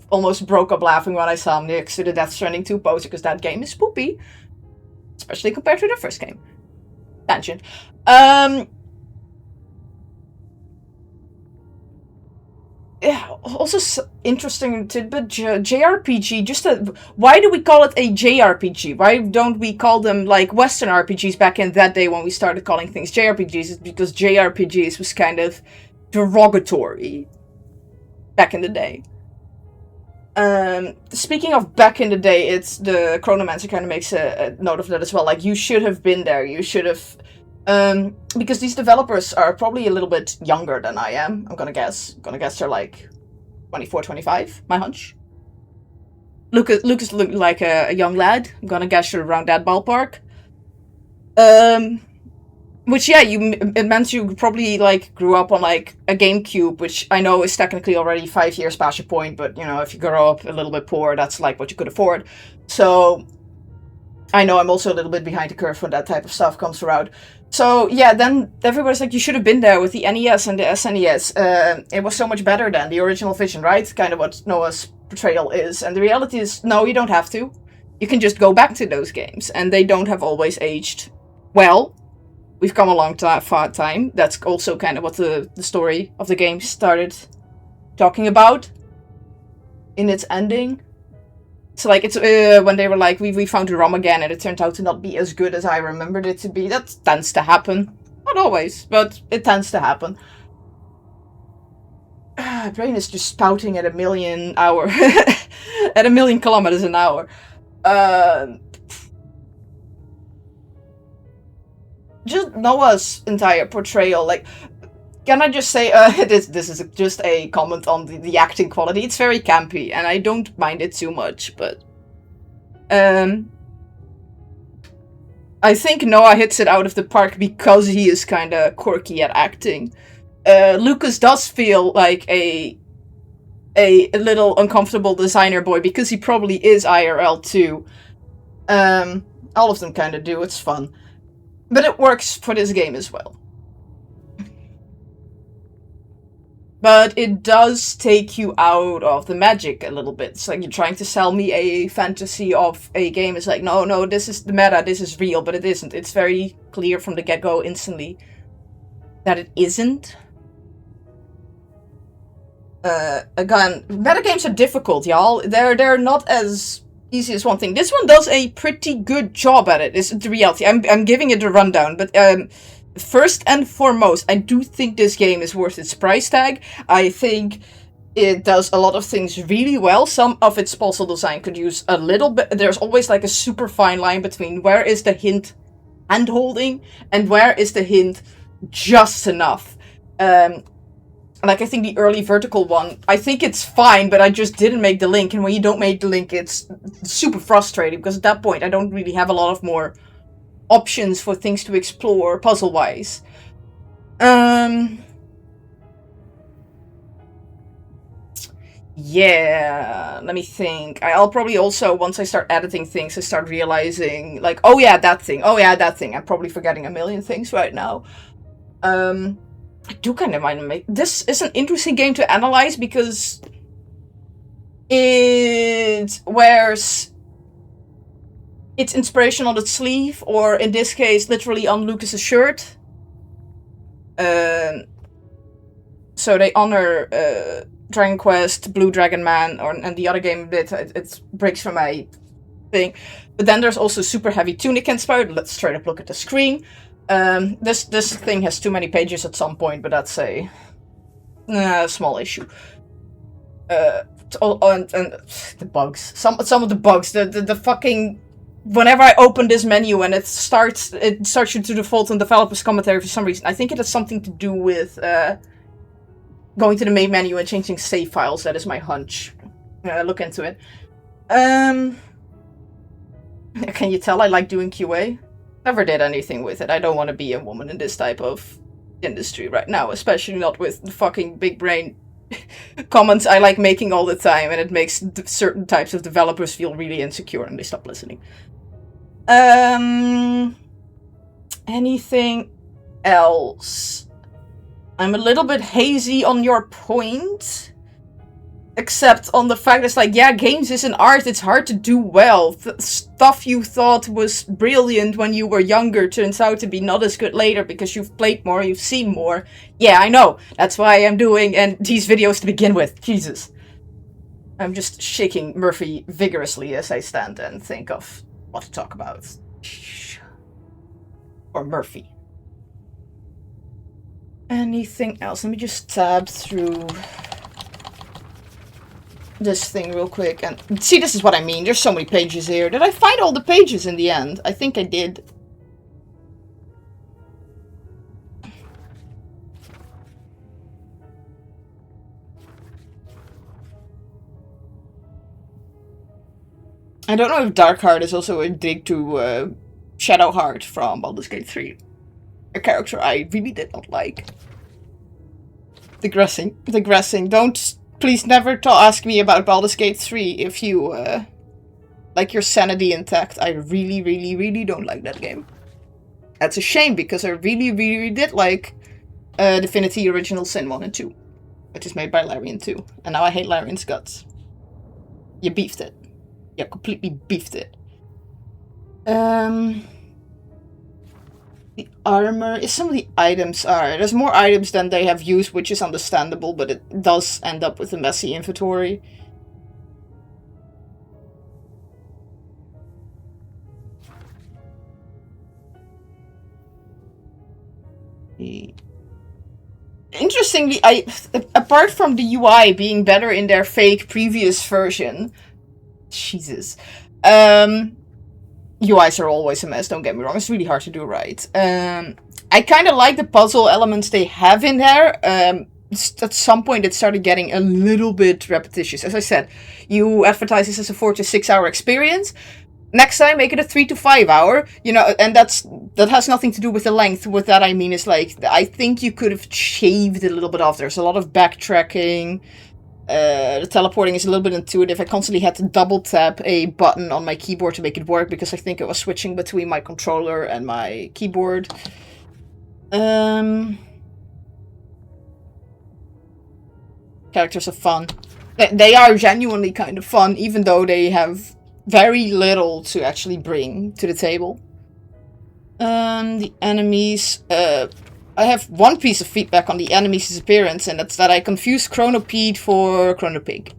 almost broke up laughing when I saw him next to the Death Stranding 2 poster, because that game is poopy. Especially compared to the first game. Tangent. Yeah, also interesting tidbit, JRPG, why do we call it a JRPG? Why don't we call them, like, Western RPGs back in that day when we started calling things JRPGs? It's because JRPGs was kind of derogatory back in the day. Speaking of back in the day, it's the Chronomancer kind of makes a note of that as well. Like, you should have been there. You should have... because these developers are probably a little bit younger than I am, I'm gonna guess. They're like 24, 25, my hunch. Lucas looked like a young lad. I'm gonna guess you're around that ballpark. Which, yeah, it meant you probably, like, grew up on, like, a GameCube, which I know is technically already 5 years past your point, but, you know, if you grow up a little bit poor, that's, like, what you could afford. So, I know I'm also a little bit behind the curve when that type of stuff comes around. So, yeah, then everybody's like, you should have been there with the NES and the SNES. It was so much better than the original vision, right? Kind of what Noah's portrayal is. And the reality is, no, you don't have to. You can just go back to those games, and they don't have always aged well. We've come a long far time. That's also kind of what the story of the game started talking about in its ending. So, like, it's when they were like, we found the ROM again, and it turned out to not be as good as I remembered it to be. That tends to happen. Not always, but it tends to happen. My brain is just spouting at a million hour. At a million kilometers an hour. Just Noah's entire portrayal, like, can I just say, this is just a comment on the acting quality. It's very campy, and I don't mind it too much, but... I think Noah hits it out of the park because he is kinda quirky at acting. Lucas does feel like a little uncomfortable designer boy, because he probably is IRL too. All of them kinda do, it's fun. But it works for this game as well. But it does take you out of the magic a little bit. It's like you're trying to sell me a fantasy of a game. It's like, no, this is the meta, this is real, but it isn't. It's very clear from the get-go instantly that it isn't. Again, meta games are difficult, y'all. They're not as easy as one thing. This one does a pretty good job at it, is the reality. I'm giving it a rundown, but first and foremost, I do think this game is worth its price tag. I think it does a lot of things really well. Some of its puzzle design could use a little bit. There's always like a super fine line between where is the hint hand-holding and where is the hint just enough. Like, I think the early vertical one, I think it's fine, but I just didn't make the link. And when you don't make the link, it's super frustrating, because at that point, I don't really have a lot of more options for things to explore puzzle-wise. Yeah, let me think. I'll probably also, once I start editing things, I start realizing, like, oh yeah, that thing. Oh yeah, that thing. I'm probably forgetting a million things right now. I do kind of mind make this is an interesting game to analyze, because it wears its inspiration on its sleeve, or in this case, literally on Lucas's shirt. So they honor Dragon Quest, Blue Dragon Man, and the other game it breaks from my thing. But then there's also Super Heavy Tunic inspired. Let's straight up look at the screen. This thing has too many pages at some point, but that's a small issue. And the bugs. Some of the bugs. The fucking. Whenever I open this menu and it starts you to default on developer's commentary for some reason. I think it has something to do with going to the main menu and changing save files. That is my hunch. Look into it. Can you tell I like doing QA? Never did anything with it. I don't want to be a woman in this type of industry right now, especially not with the fucking big brain comments I like making all the time, and it makes certain types of developers feel really insecure and they stop listening. Anything else? I'm a little bit hazy on your point. Except on the fact it's like, yeah, games is an art, it's hard to do well. Stuff you thought was brilliant when you were younger turns out to be not as good later because you've played more, you've seen more. Yeah, I know. That's why I'm doing these videos to begin with. Jesus. I'm just shaking Murphy vigorously as I stand and think of what to talk about. Or Murphy. Anything else? Let me just tab through this thing real quick. And see, this is what I mean. There's so many pages here. Did I find all the pages in the end? I think I did. I don't know if Darkheart is also a dig to Shadowheart from Baldur's Gate 3. A character I really did not like. Digressing. Don't, please never ask me about Baldur's Gate 3 if you like your sanity intact. I really, really, really don't like that game. That's a shame, because I really, really, really did like Divinity Original Sin 1 and 2. Which is made by Larian 2. And now I hate Larian's guts. You beefed it. You completely beefed it. The armor is some of the items are. There's more items than they have used, which is understandable, but it does end up with a messy inventory. Interestingly, apart from the UI being better in their fake previous version, Jesus. UIs are always a mess, don't get me wrong. It's really hard to do right. I kind of like the puzzle elements they have in there. At some point it started getting a little bit repetitious. As I said, you advertise this as a 4 to 6 hour experience. Next time, make it a 3 to 5 hour. You know, and that has nothing to do with the length. What that I mean is, like, I think you could have shaved it a little bit off. There's a lot of backtracking. The teleporting is a little bit intuitive. I constantly had to double tap a button on my keyboard to make it work, because I think it was switching between my controller and my keyboard. Characters are fun. They are genuinely kind of fun, even though they have very little to actually bring to the table. The enemies, I have one piece of feedback on the enemy's appearance, and that's that I confused Chronopede for Chronopig.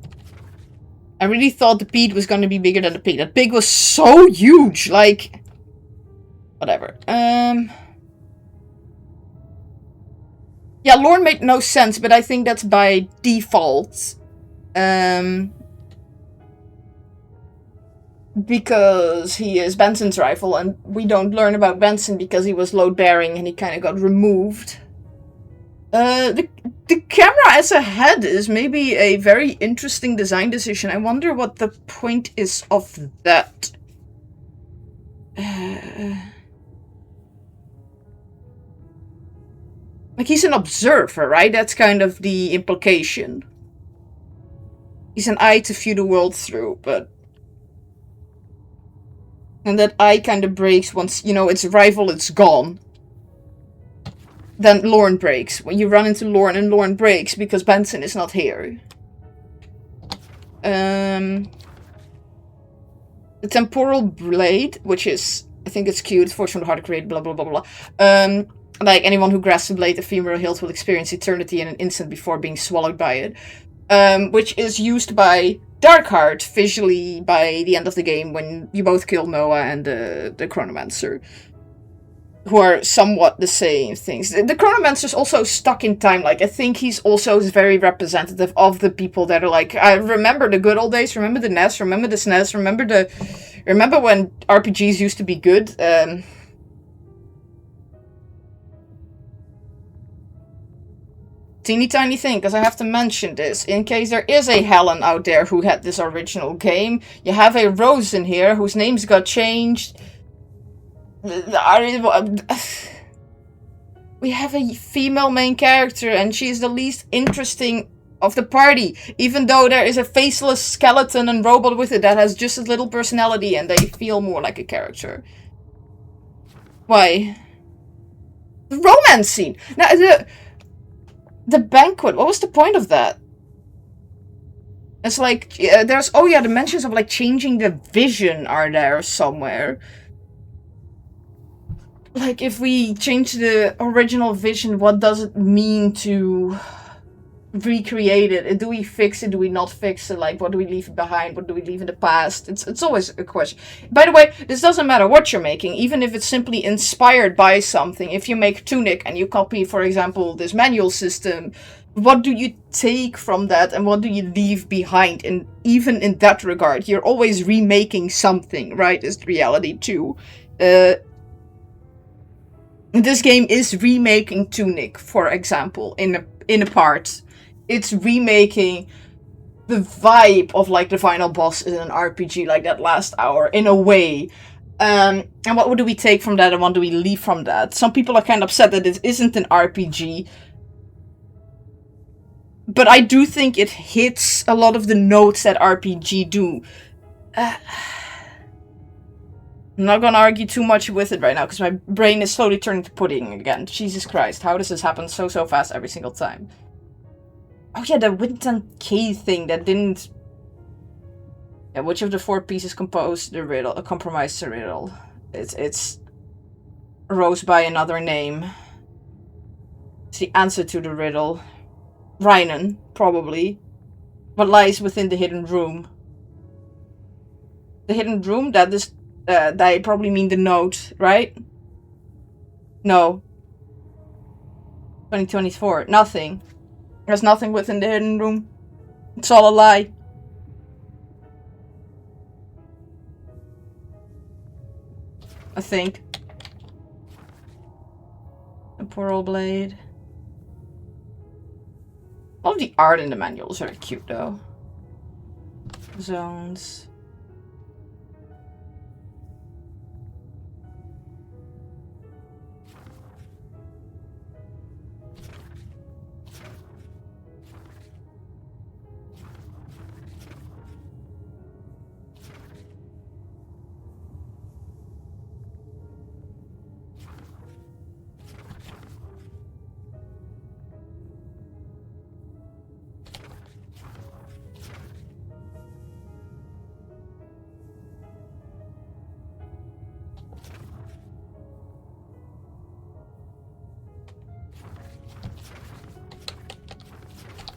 I really thought the pig was going to be bigger than the pig. That pig was so huge, like... Whatever. Yeah, lore made no sense, but I think that's by default. Because he is Benson's rival, and we don't learn about Benson because he was load-bearing and he kind of got removed. The camera as a head is maybe a very interesting design decision. I wonder what the point is of that. Like, he's an observer, right? That's kind of the implication. He's an eye to view the world through, but... And that eye kind of breaks once, you know, its rival is gone. Then Lorne breaks. When you run into Lorne and Lorne breaks because Benson is not here. The temporal blade, which is, I think it's cute, forged from the heart of create, blah blah blah blah. Like anyone who grasps the blade, ephemeral hilt will experience eternity in an instant before being swallowed by it. Which is used by Darkheart visually by the end of the game when you both kill Noah and the Chronomancer. Who are somewhat the same things. The Chronomancer's also stuck in time. Like, I think he's also very representative of the people that are like, I remember the good old days, remember the NES, remember the SNES, remember when RPGs used to be good. Teeny tiny thing, because I have to mention this, in case there is a Helen out there who had this original game. You have a Rose in here, whose names got changed. We have a female main character, and she's the least interesting of the party. Even though there is a faceless skeleton and robot with it that has just as little personality, and they feel more like a character. Why? The romance scene! Now, the banquet, what was the point of that? It's like, there's, oh yeah, the mentions of like changing the vision are there somewhere. Like, if we change the original vision, what does it mean to recreate it? Do we fix it? Do we not fix it? Like, what do we leave behind? What do we leave in the past? It's always a question. By the way, this doesn't matter what you're making, even if it's simply inspired by something. If you make Tunic and you copy, for example, this manual system, what do you take from that and what do you leave behind? And even in that regard, you're always remaking something, right? Is the reality too. This game is remaking Tunic, for example, in a part. It's remaking the vibe of like the final boss in an RPG, like that last hour, in a way. And what do we take from that and what do we leave from that? Some people are kind of upset that it isn't an RPG. But I do think it hits a lot of the notes that RPG do. I'm not gonna argue too much with it right now, because my brain is slowly turning to pudding again. Jesus Christ, how does this happen so fast every single time? Oh yeah, the Winton K thing that didn't... Yeah, which of the four pieces composed the riddle, compromised the riddle? It's Rose by another name. It's the answer to the riddle. Rhinon, probably. What lies within the hidden room? The hidden room? That is... they probably mean the note, right? No. 2024. Nothing. There's nothing within the hidden room. It's all a lie. I think. The Pearl Blade. All of the art in the manual is very cute, though. Zones.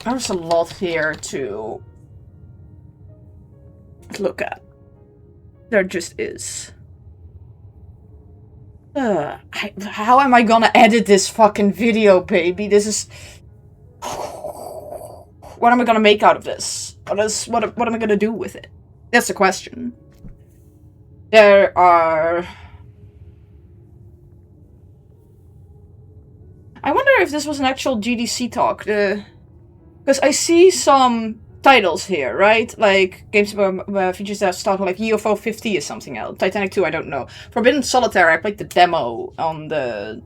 There's a lot here to look at. There just is. How am I gonna edit this fucking video, baby? This is... What am I gonna make out of this? What am I gonna do with it? That's the question. There are... I wonder if this was an actual GDC talk. Because I see some titles here, right? Like games features that start like UFO 50 is something else. Titanic 2, I don't know. Forbidden Solitaire, I played the demo on the...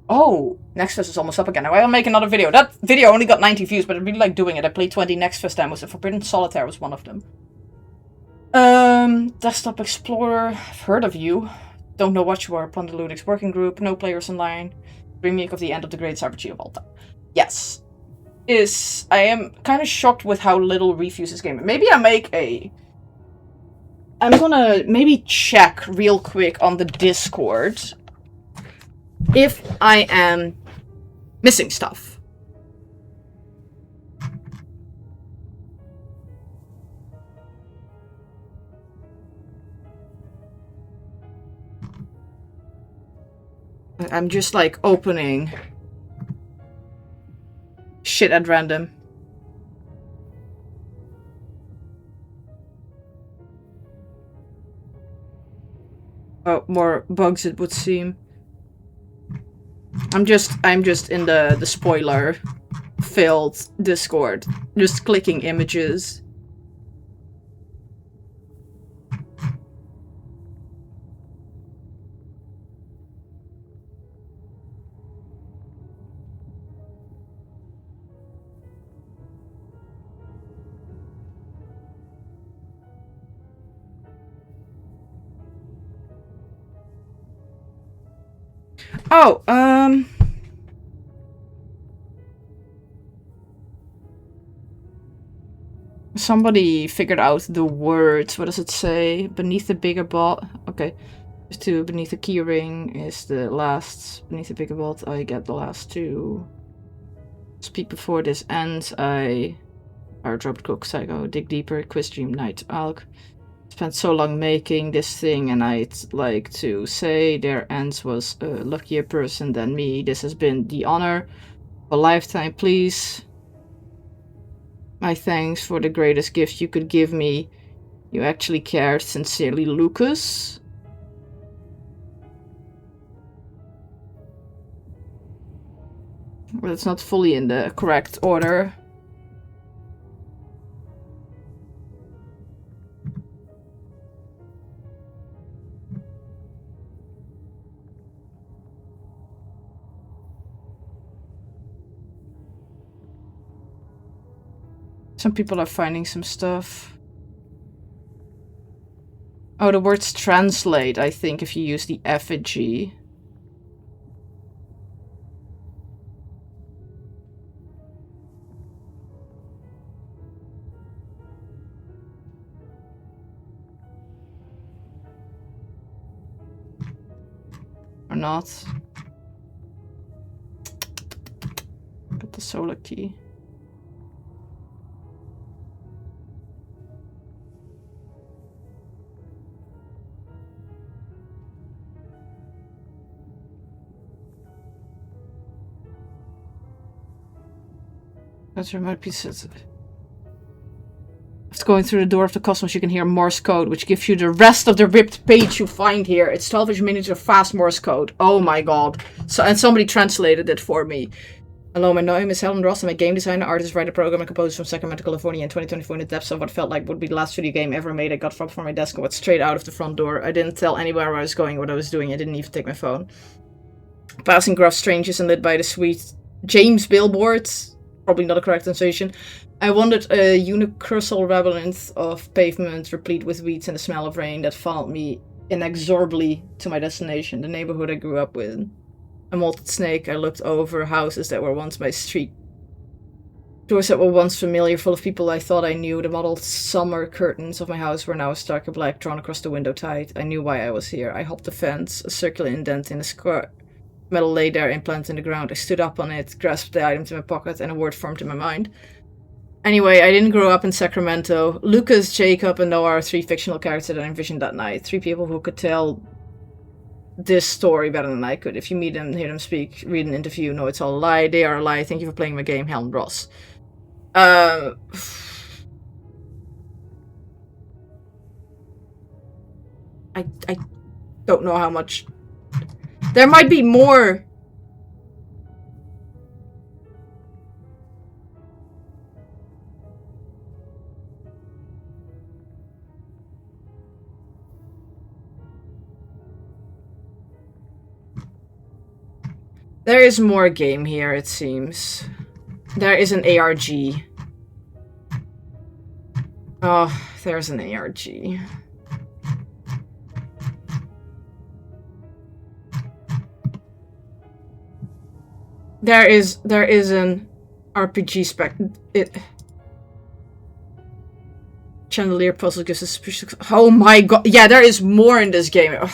Oh, Nextfest is almost up again. I'll make another video. That video only got 90 views, but I really like doing it. I played 20 Nextfest demos, and Forbidden Solitaire was one of them. Desktop Explorer, I've heard of you. Don't know what you are. Upon the Ludix working group, no players online. Remake of the End of the Great RPG of all time. Yes. I am kind of shocked with how little reviews this game. Maybe I make a... I'm gonna maybe check real quick on the Discord if I am missing stuff. I'm just like opening shit at random. Oh, more bugs it would seem. I'm just in the spoiler filled Discord, just clicking images. Oh, somebody figured out the words. What does it say? Beneath the bigger bot. Okay. Just two. Beneath the keyring is the last. Beneath the bigger bot, I get the last two. Speak before this ends. Airdrop Cook Psycho. Dig deeper. Quiz Dream Night Alk. Spent so long making this thing, and I'd like to say their ends was a luckier person than me. This has been the honor of a lifetime. Please, my thanks for the greatest gift you could give me. You actually cared. Sincerely, Lucas. Well, it's not fully in the correct order. Some people are finding some stuff. Oh, the words translate, I think, if you use the effigy. Or not. Got the solar key. That's remote pieces. After going through the door of the cosmos, you can hear Morse code, which gives you the rest of the ripped page you find here. It's 12 minutes of fast Morse code. Oh my god. And somebody translated it for me. Hello, my name is Helen Ross. I'm a game designer, artist, writer, programmer, and composer from Sacramento, California in 2024 in the depths of what felt like would be the last video game ever made. I got dropped from my desk and went straight out of the front door. I didn't tell anywhere where I was going, what I was doing. I didn't even take my phone. Passing gruff strangers and lit by the sweet James billboards. Probably not a correct translation. I wandered a universal labyrinth of pavement replete with weeds and the smell of rain that followed me inexorably to my destination, the neighborhood I grew up with. A molted snake, I looked over houses that were once my street. Doors that were once familiar, full of people I thought I knew. The mottled summer curtains of my house were now a starker black drawn across the window tight. I knew why I was here. I hopped the fence, a circular indent in the square. Metal lay there implanted in the ground. I stood up on it, grasped the item to my pocket, and a word formed in my mind. Anyway, I didn't grow up in Sacramento. Lucas, Jacob, and Noah are three fictional characters that I envisioned that night. Three people who could tell this story better than I could. If you meet them, hear them speak, read an interview, no, it's all a lie. They are a lie. Thank you for playing my game, Helen Ross. I don't know how much... There might be more There is more game here, it seems. There is an ARG. Oh, there's an ARG. There is an RPG spec. Chandelier puzzle gives us. Oh my god! Yeah, there is more in this game. Ugh.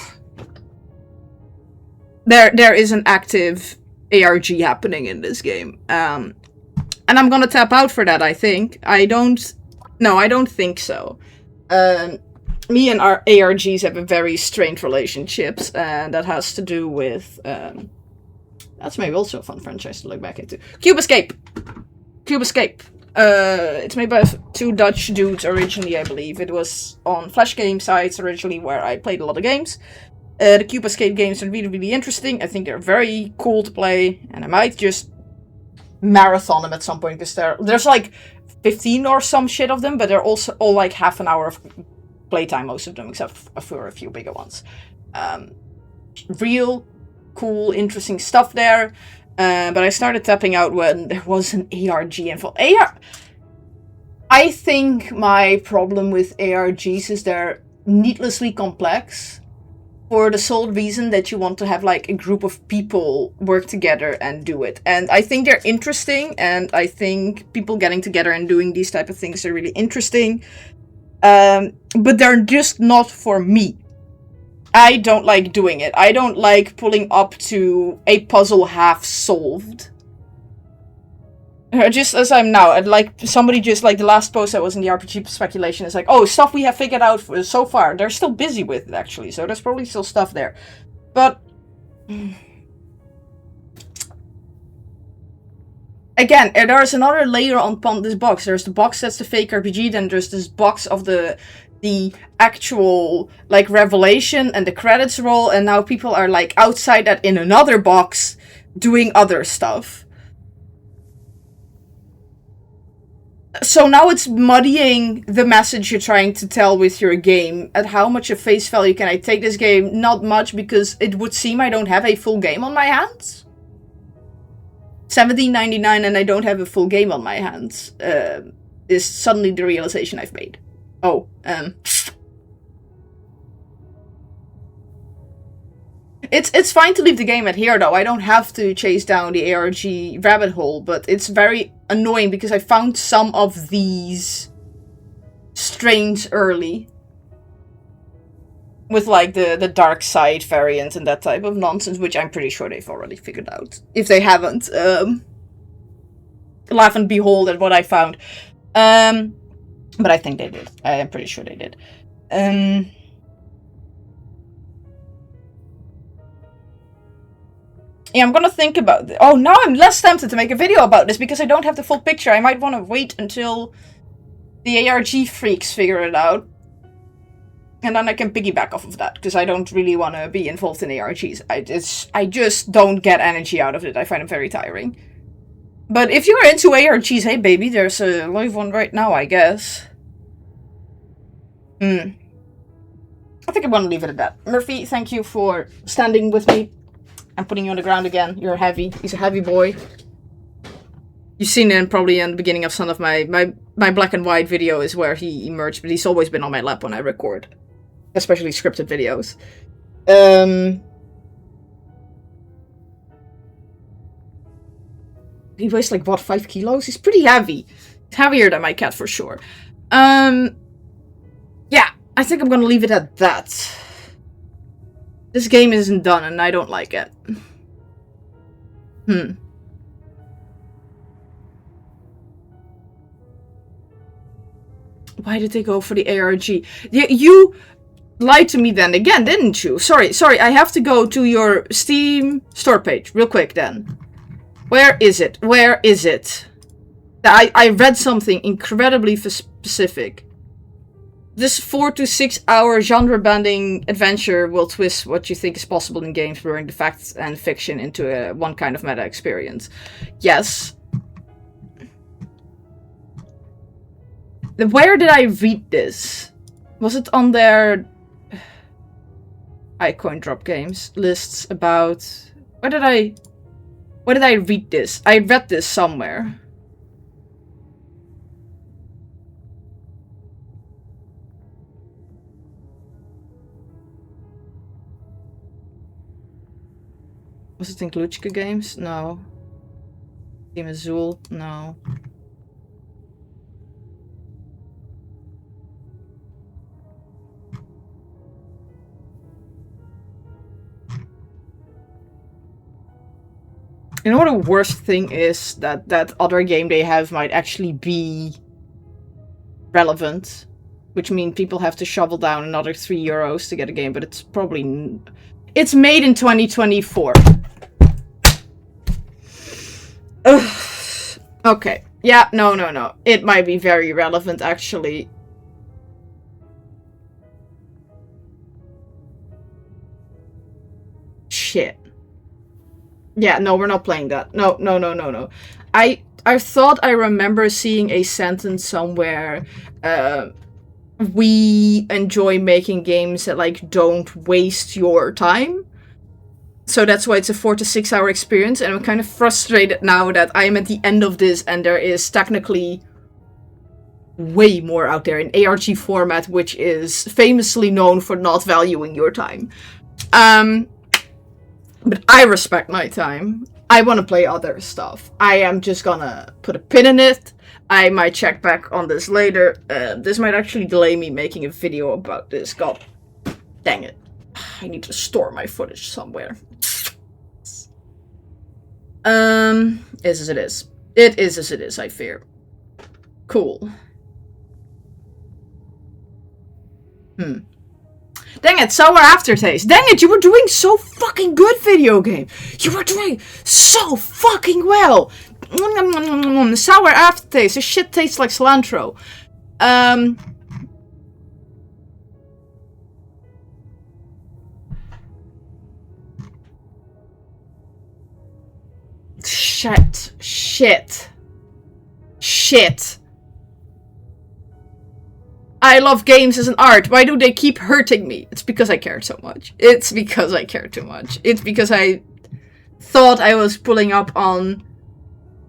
There is an active ARG happening in this game, and I'm gonna tap out for that. I think. No, I don't think so. Me and our ARGs have a very strained relationships, and that has to do with. That's maybe also a fun franchise to look back into. Cube Escape! Cube Escape. It's made by 2 Dutch dudes originally, I believe. It was on Flash game sites originally where I played a lot of games. The Cube Escape games are really, really interesting. I think they're very cool to play, and I might just marathon them at some point, because there's like 15 or some shit of them, but they're also all like half an hour of playtime, most of them, except for a few bigger ones. Real cool, interesting stuff there. But I started tapping out when there was an ARG involved. I think my problem with ARGs is they're needlessly complex for the sole reason that you want to have like a group of people work together and do it. And I think they're interesting, and I think people getting together and doing these type of things are really interesting. But they're just not for me. I don't like doing it. I don't like pulling up to a puzzle half solved. Just as I'm now, I'd like somebody just like the last post that was in the RPG speculation is like, oh, stuff we have figured out so far. They're still busy with it, actually, so there's probably still stuff there. But again, there's another layer on this box. There's the box that's the fake RPG, then there's this box of the actual like revelation and the credits roll, and now people are like outside that in another box doing other stuff. So now it's muddying the message you're trying to tell with your game. At how much of face value can I take this game? Not much, because it would seem I don't have a full game on my hands. $17.99 and I don't have a full game on my hands is suddenly the realization I've made. Oh, It's fine to leave the game at here, though. I don't have to chase down the ARG rabbit hole, but it's very annoying because I found some of these strains early. With, like, the dark side variant and that type of nonsense, which I'm pretty sure they've already figured out. If they haven't, laugh and behold at what I found. But I think they did. I am pretty sure they did. Yeah, I'm gonna think about this. Oh, now I'm less tempted to make a video about this because I don't have the full picture. I might want to wait until the ARG freaks figure it out. And then I can piggyback off of that, because I don't really want to be involved in ARGs. I just don't get energy out of it. I find it very tiring. But if you're into ARGs, hey baby, there's a live one right now, I guess. I think I'm gonna leave it at that. Murphy, thank you for standing with me. I'm putting you on the ground again. You're heavy. He's a heavy boy. You've seen him probably in the beginning of some of my black and white video is where he emerged, but he's always been on my lap when I record. Especially scripted videos. He weighs like, what, 5 kilos? He's pretty heavy. He's heavier than my cat for sure. Yeah, I think I'm gonna leave it at that. This game isn't done and I don't like it. Why did they go for the ARG? Yeah, you lied to me then again, didn't you? Sorry, I have to go to your Steam store page real quick then. Where is it? Where is it? I read something incredibly specific. This 4 to 6 hour genre-bending adventure will twist what you think is possible in games, blurring the facts and fiction into one kind of meta experience. Yes. Where did I read this? Was it on their iCoin drop games lists about... Where did I... Where did I read this? I read this somewhere. Was it in Gluchka Games? No. Team Azul? No. You know what the worst thing is? That other game they have might actually be relevant. Which means people have to shovel down another €3 to get a game, but it's probably... It's made in 2024. Ugh. Okay. Yeah, no. It might be very relevant, actually. Shit. Yeah, no, we're not playing that. No. I thought I remember seeing a sentence somewhere. We enjoy making games that, like, don't waste your time. So that's why it's a 4 to 6 hour experience. And I'm kind of frustrated now that I'm at the end of this and there is technically way more out there in ARG format, which is famously known for not valuing your time. But I respect my time. I want to play other stuff. I am just gonna put a pin in it. I might check back on this later. This might actually delay me making a video about this. God dang it. I need to store my footage somewhere. Is as it is. It is as it is, I fear. Cool. Dang it, sour aftertaste. Dang it, you were doing so fucking good, video game. You were doing so fucking well. Sour aftertaste. This shit tastes like cilantro. Shit. I love games as an art. Why do they keep hurting me? It's because I care so much. It's because I care too much. It's because I thought I was pulling up on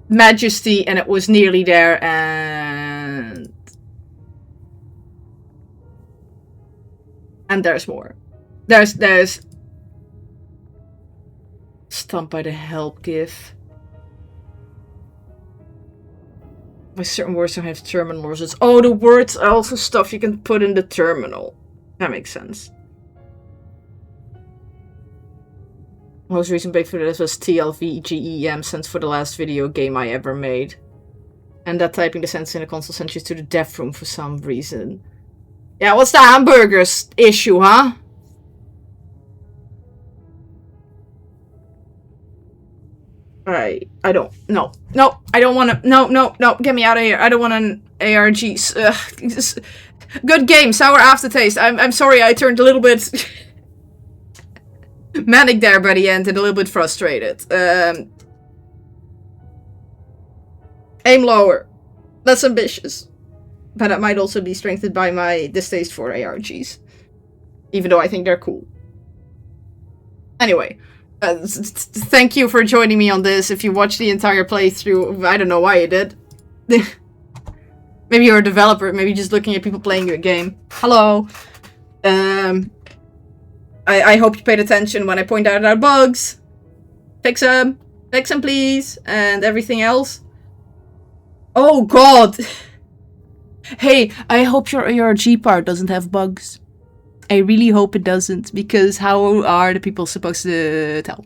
Majesty and it was nearly there and there's more. There's Stumped by the help gif. By certain words don't have terminals. It's the words are also stuff you can put in the terminal. That makes sense. Most recent breakthrough for this was TLVGEM since for the last video game I ever made. And that typing the sentence in the console sent you to the dev room for some reason. Yeah, what's the hamburgers issue, huh? I don't. No, I don't want to. No, get me out of here. I don't want an ARG. Good game, sour aftertaste. I'm sorry, I turned a little bit manic there by the end and a little bit frustrated. Aim lower. Less ambitious. But that might also be strengthened by my distaste for ARGs. Even though I think they're cool. Anyway. Thank you for joining me on this. If you watched the entire playthrough, I don't know why you did. Maybe you're a developer, maybe just looking at people playing your game. Hello. I hope you paid attention when I point out our bugs. Fix them, please, and everything else. Oh god. Hey, I hope your ARG part doesn't have bugs. I really hope it doesn't, because how are the people supposed to tell?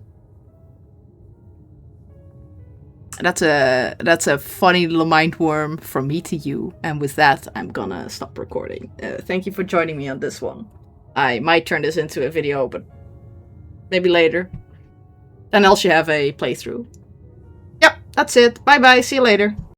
That's a funny little mind worm from me to you, and with that, I'm gonna stop recording. Thank you for joining me on this one. I might turn this into a video, but maybe later. Then I'll have a playthrough. Yep, that's it. Bye bye, see you later.